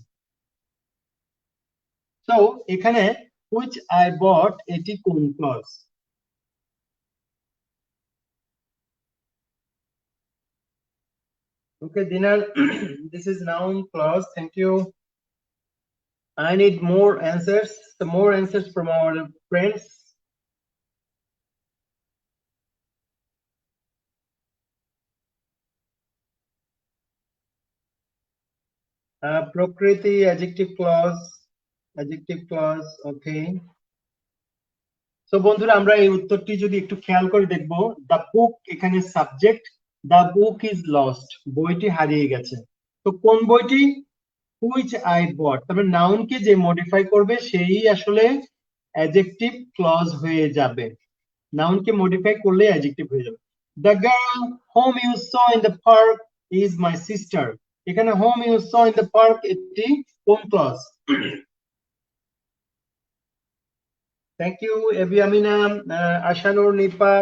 [SPEAKER 1] তো এখানে which I bought এটি কোন clause? Okay, Dinar, this is noun clause. Thank you. I need more answers, some more answers from our friends. Prakriti, adjective clause, okay. So বন্ধুরা, আমরা এই উত্তরটি যদি একটু খেয়াল করে দেখবো, the book এখানে subject, the book is lost, বইটি হারিয়ে গেছে। তো কোন বইটি? which I bought, তবে নাউনকে যে মডিফাই করবে সেই আসলে অ্যাডজেক্টিভ ক্লজ হয়ে যাবে, নাউনকে মডিফাই করলে অ্যাডজেক্টিভ হয়ে যাবে। the girl whom you saw in the park is my sister, এখানে whom you saw in the park এটি কোন ক্লজ? থ্যাংক ইউ এবি Amina, Ashanur, Nipa,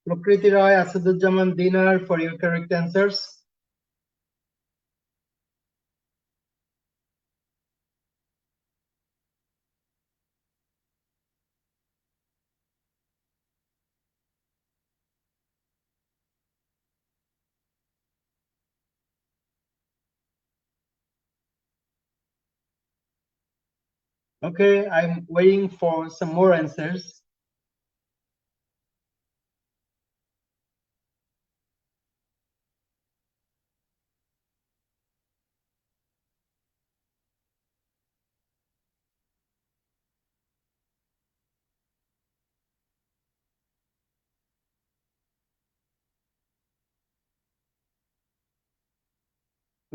[SPEAKER 1] Prakriti Roy, Asaduzzaman Dinar for your correct answers. Okay, I'm waiting for some more answers.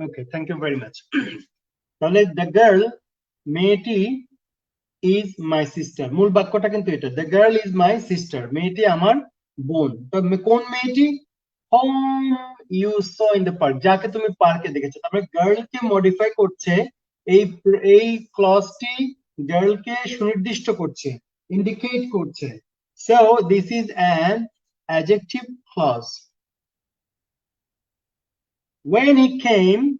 [SPEAKER 1] Okay, thank you very much. তাহলে the girl, মেয়েটি, is my sister, মূল বাক্যটা কিন্তু এটা, the girl is my sister, মেয়েটি আমার বোন। তবে কোন মেয়েটি? whom you saw in the park, যাকে তুমি পার্কে দেখেছো। তারপরে গার্ল কে মডিফাই করছে, এই এই ক্লজটি গার্লকে সুনির্দিষ্ট করছে, ইন্ডিকেট করছে। so this is an adjective clause. when he came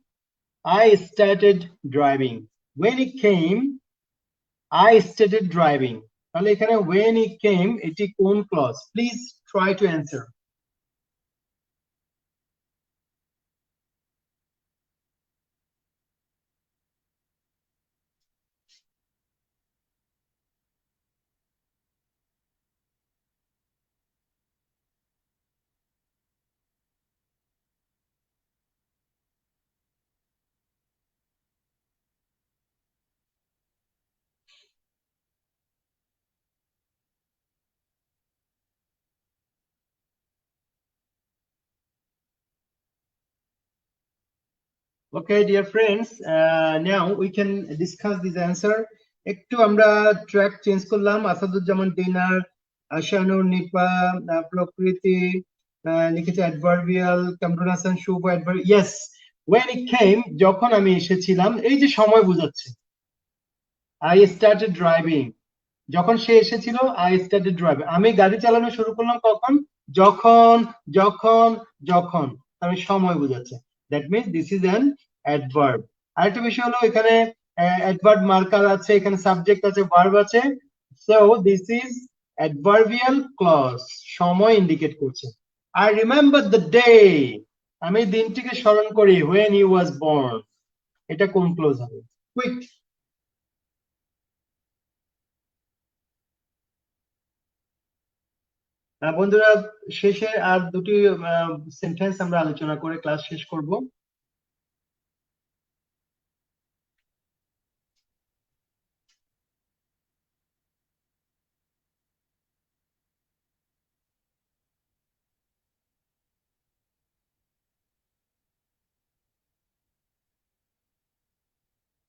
[SPEAKER 1] I started driving, when he came I started driving, তাহলে এখানে when he came এটি কোন clause? Please try to answer. Okay, dear friends, now we can discuss this answer. একটু আমরা track change করলাম। আসাদুজ্জামান দিনার, শানুর নিপা, প্রকৃতি লিখেছে adverbial, Kamrul Hasan Shubho adverb. Yes, when it came, যখন আমি এসেছিলাম, এই যে সময় বোঝাচ্ছে। I started driving, যখন সে এসেছিল I started driving, আমি গাড়ি চালানো শুরু করলাম কখন? যখন, যখন, যখন, আমি সময় বোঝাচ্ছে। That means this is an adverb. আরেকটা বিষয় হলো এখানে অ্যাডভার্ব মার্কার আছে, এখানে সাবজেক্ট আছে, ভার্ব আছে। So this is adverbial clause, সময় ইন্ডিকেট করছে। I remember the day, আমি দিনটিকে স্মরণ করি, when he was born, এটা কোন ক্লোজ হবে? কুইক। বন্ধুরা, শেষে আর দুটি সেন্টেন্স আমরা আলোচনা করে ক্লাস শেষ করব।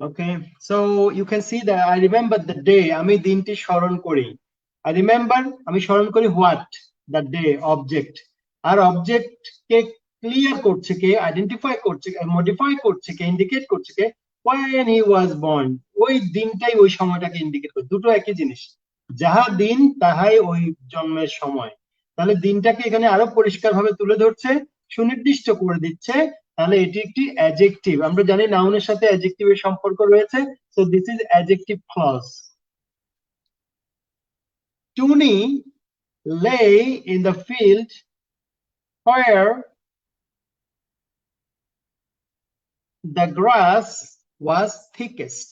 [SPEAKER 1] Okay, so you can see that I remember the day, আমি দিনটি স্মরণ করি। আই রিমেম্বার, আমি স্মরণ করি হোয়াট, দ্য ডে, অবজেক্ট। আর অবজেক্ট কে ক্লিয়ার করছে কে, আইডেন্টিফাই করছে, মডিফাই করছে কে, ইন্ডিকেট করছে কে, when he was born, ওই দিনটাই ওই সময়টাকে ইন্ডিকেট করে, দুটো একই জিনিস। যাহা দিন তাহাই ওই জন্মের সময়। তাহলে দিনটাকে এখানে আরো পরিষ্কার ভাবে তুলে ধরছে, সুনির্দিষ্ট করে দিচ্ছে। তাহলে এটি একটি অ্যাডজেক্টিভ। আমরা জানি নাউনের সাথে অ্যাডজেক্টিভের সম্পর্ক রয়েছে। So this is adjective clause. Tuni lay in the field where the grass was thickest.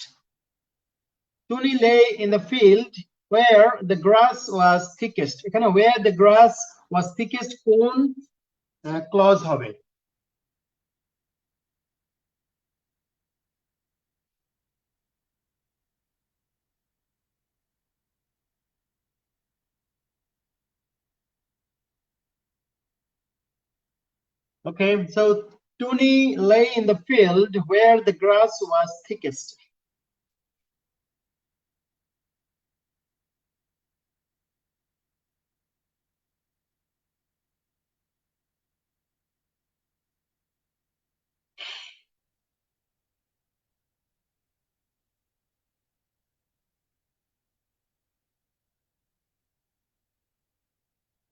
[SPEAKER 1] Tuni lay in the field where the grass was thickest. এখানে where the grass was thickest কোন ক্লজ হবে? Okay, so Tuni lay in the field where the grass was thickest.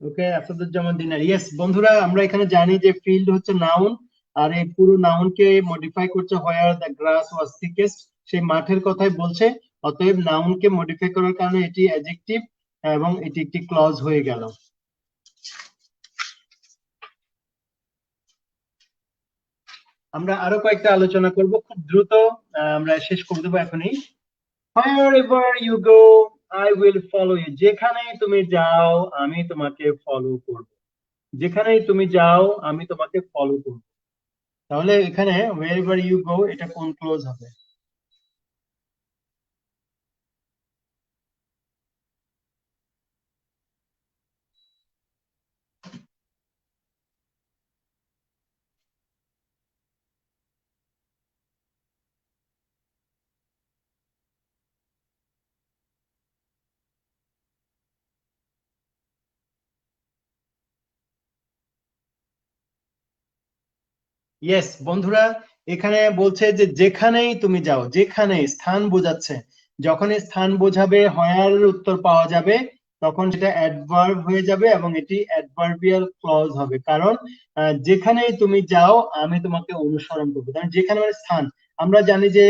[SPEAKER 1] Okay, Asaduzzaman dinar. Yes বন্ধুরা, আমরা এখানে জানি যে field হচ্ছে noun, আর এই পুরো নাউনকে মডিফাই করছে হোয়ার দ্য গ্রাস ওয়াজ থিকেস্ট, সেই মাঠের কথাই বলছে। অতএব নাউনকে মডিফাই করার কারণে এটি অ্যাডজেক্টিভ এবং এটি একটি ক্লজ হয়ে গেল। আমরা আরো কয়েকটা আলোচনা করব খুব দ্রুত, আমরা শেষ করে দেবো এখনই। Wherever you go, I will follow you. যেখানেই তুমি যাও আমি তোমাকে ফলো করব। যেখানেই তুমি যাও আমি তোমাকে ফলো করব। তাহলে এখানে wherever you go, এটা কোন ক্লোজ হবে? ইয়েস বন্ধুরা, এখানে বলছে যে যেখানেই তুমি যাও, যেখানে স্থান বোঝাচ্ছে। যখন স্থান বোঝাবে হোয়ার উত্তর পাওয়া যাবে, তখন সেটা অ্যাডভার্ব হয়ে যাবে এবং এটি অ্যাডভার্বিয়াল ক্লজ হবে। কারণ যেখানেই তুমি যাও আমি তোমাকে অনুসরণ করবো। কারণ যেখানে মানে স্থান, আমরা জানি যে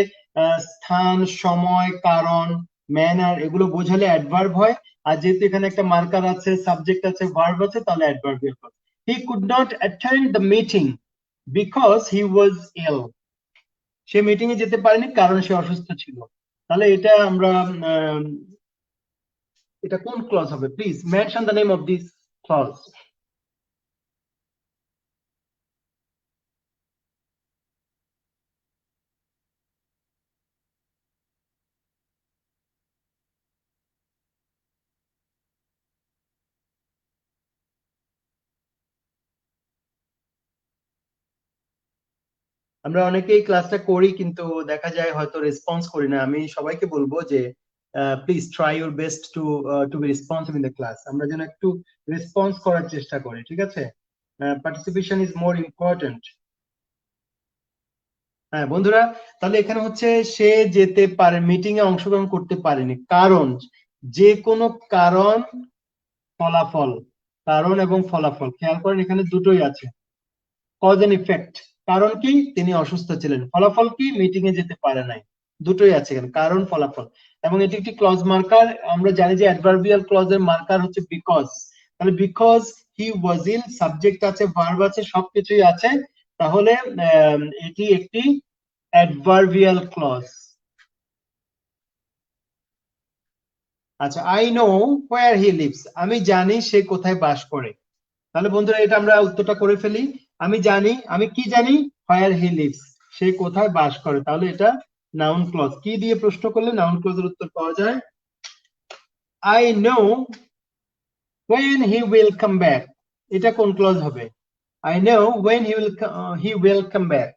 [SPEAKER 1] স্থান, সময়, কারণ, ম্যানার, এগুলো বোঝালে অ্যাডভার্ব হয়। আর যেহেতু এখানে একটা মার্কার আছে, সাবজেক্ট আছে, ভার্ব আছে, তাহলে adverbial clause. He could not attend the meeting because he was ill, সে মিটিং এ যেতে পারেনি কারণ সে অসুস্থ ছিল। তাহলে এটা আমরা এটা কোন ক্লজ হবে? Please mention the name of this clause. আমরা অনেকেই ক্লাসটা করি কিন্তু দেখা যায় হয়তো রেসপন্স করি না। আমি সবাইকে বলবো যে please try your best to be responsive in the class. আমরা যেন একটু রেসপন্স করার চেষ্টা করি, ঠিক আছে? Participation is more important. হ্যাঁ বন্ধুরা, তাহলে এখানে হচ্ছে সে যেতে পারে, মিটিং এ অংশগ্রহণ করতে পারেনি কারণ, যে কোনো কারণ, ফলাফল, কারণ এবং ফলাফল, খেয়াল করেন এখানে দুটোই আছে, কজ এন্ড ইফেক্ট। কারণ কি, তিনি অসুস্থ ছিলেন, ফলাফল কি, মিটিং এ যেতে পারে নাই, দুটোই আছে এখানে, কারণ ফলাফল। এবং এটি একটি ক্লজ মার্কার। আমরা জানি যে অ্যাডভার্বিয়াল ক্লজের মার্কার হচ্ছে বিকজ। তাহলে because he was ill, subject আছে, ভার্ব আছে, সবকিছুই আছে। তাহলে এটি একটি অ্যাডভার্বিয়াল ক্লজ। আচ্ছা, I know where he lives, আমি জানি সে কোথায় বাস করে। তাহলে বন্ধুরা এটা আমরা উত্তরটা করে ফেলি। আমি জানি, আমি কি জানি, হোয়ার হি লিভস, সে কোথায় বাস করে। তাহলে এটা নাউন ক্লজ। কি দিয়ে প্রশ্ন করলে নাউন ক্লজের উত্তর পাওয়া যায়? I know when he will come back, এটা কোন ক্লজ হবে? I know when he will come back.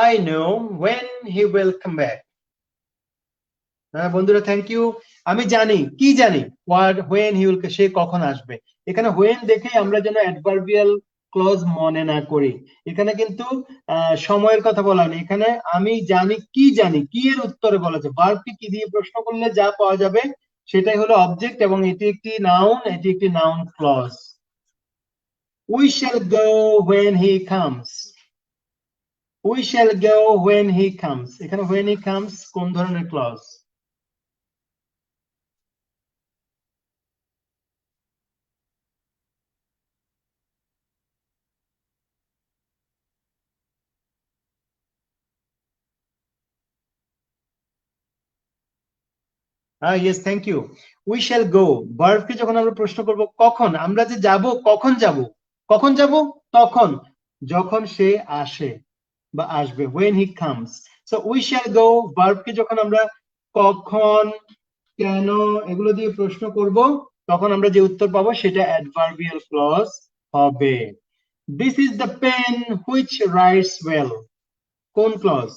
[SPEAKER 1] I know when he will come back. হ্যাঁ বন্ধুরা, থ্যাংক ইউ। আমি জানি, কি জানি, হোয়াট, হোয়েন হি উইল, সে কখন আসবে। এখানে হোয়েন দেখে আমরা যেন অ্যাডভার্বিয়াল ক্লজ মনে না করি। এখানে কিন্তু সময়ের কথা বলা নেই, এখানে আমি জানি, কি জানি, কি এর উত্তরে বলা আছে। ভার্বকে কি দিয়ে প্রশ্ন করলে যা পাওয়া যাবে সেটাই হলো অবজেক্ট, এবং এটি একটি নাউন, এটি একটি noun clause. We shall go when he comes, we shall go when he comes, এখানে হোয়েন হি কামস কোন ধরনের clause? Yes, thank you. We shall go, ভার্বকে যখন আমরা প্রশ্ন করব কখন, আমরা যে যাব, কখন যাব, কখন যাব, তখন, যখন সে আসে বা আসবে, when he comes. So we shall go, ভার্বকে যখন আমরা কখন, কেন, এগুলো দিয়ে প্রশ্ন করব, তখন আমরা যে উত্তর পাবো সেটা অ্যাডভার্বিয়াল ক্লজ হবে। This is the pen which writes well, কোন ক্লজ?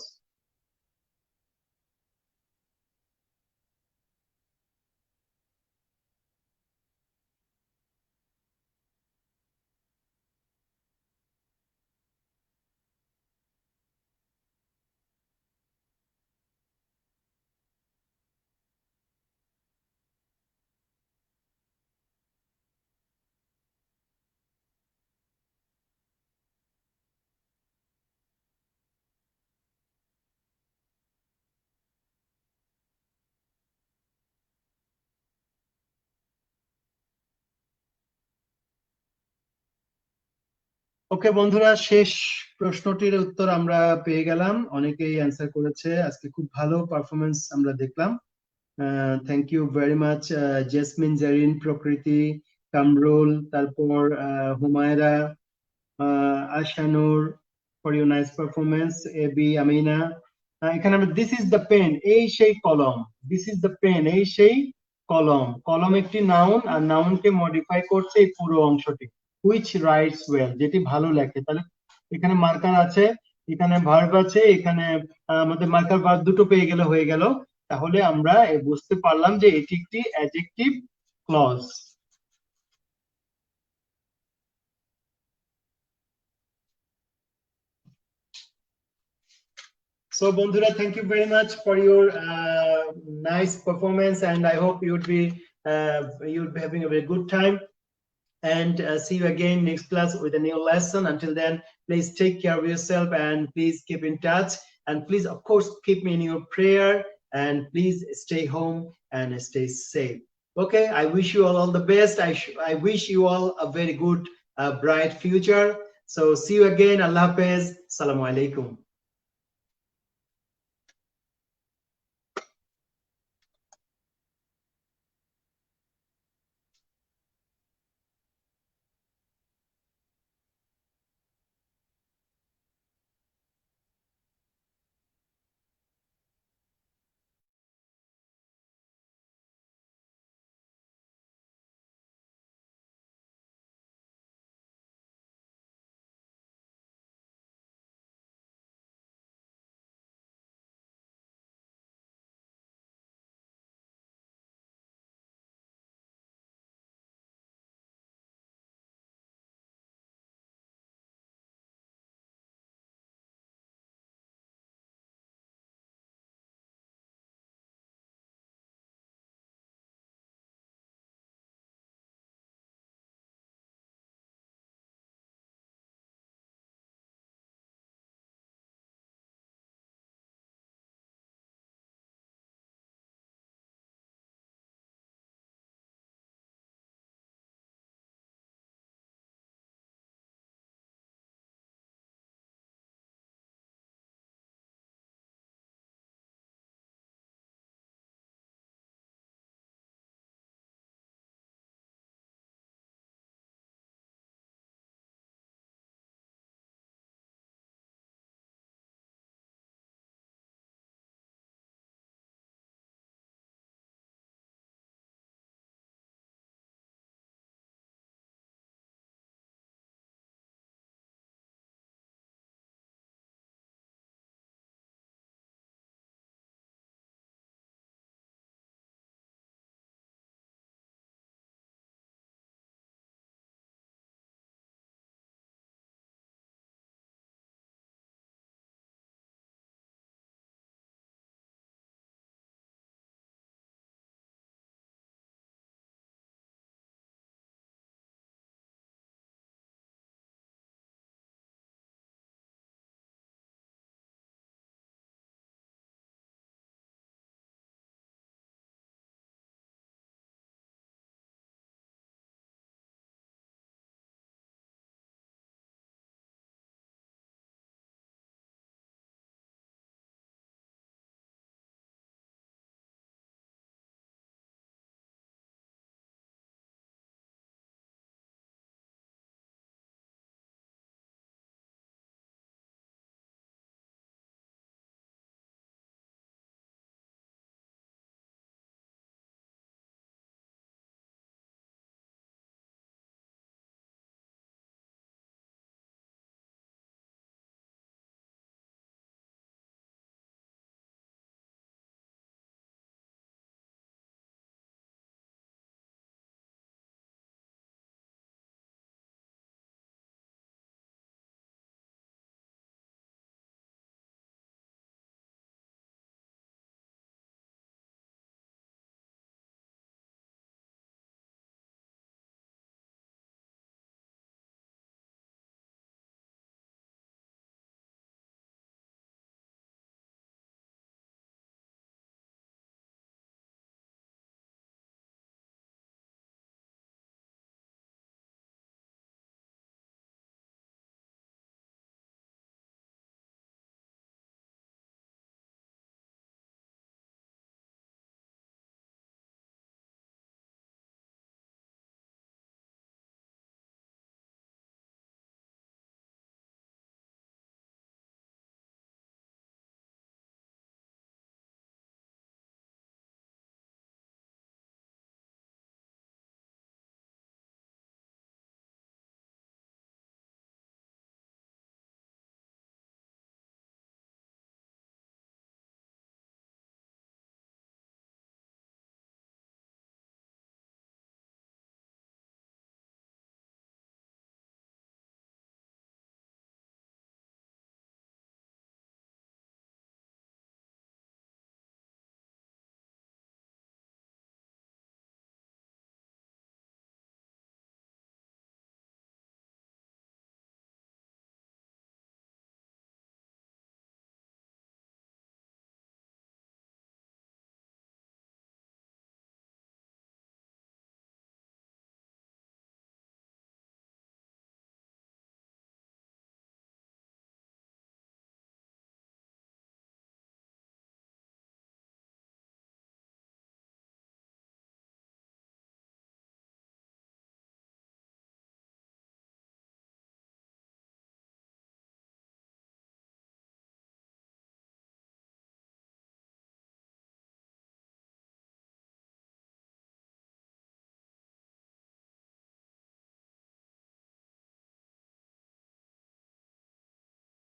[SPEAKER 1] ওকে বন্ধুরা, শেষ প্রশ্নটির উত্তর আমরা পেয়ে গেলাম, অনেকেই অ্যান্সার করেছে, আজকে খুব ভালো পারফরমেন্স আমরা দেখলাম। Thank you very much Jesmin, Zarin, Prakriti, Kamrul, তারপর Humaira, Ashanur, for you nice performance, Abi, Amina. এখানে আমরা দিস ইজ দ্য পেন, এই সেই কলম, দিস ইজ দ্য পেন, এই সেই কলম। কলম একটি নাউন, আর নাউনকে মডিফাই করছে এই পুরো অংশটি, হুইচ রাইটস ওয়েল, যেটি ভালো লেখে। তাহলে এখানে মার্কার আছে, এখানে ভার্ব আছে, এখানে আমাদের মার্কার ভার্ব দুটো পেয়ে গেলে হয়ে গেল। তাহলে আমরা বুঝতে পারলাম যে এটি একটি adjective clause. So, Bondura, thank you very much for your nice performance, and I hope you'll be having a very good time. And see you again next class with a new lesson. Until then, please take care of yourself and please keep in touch. And please, of course, keep me in your prayer. And please stay home and stay safe. Okay, I wish you all the best. I wish you all a very good, bright future. So see you again. Allah Hafiz. Assalamu alaikum.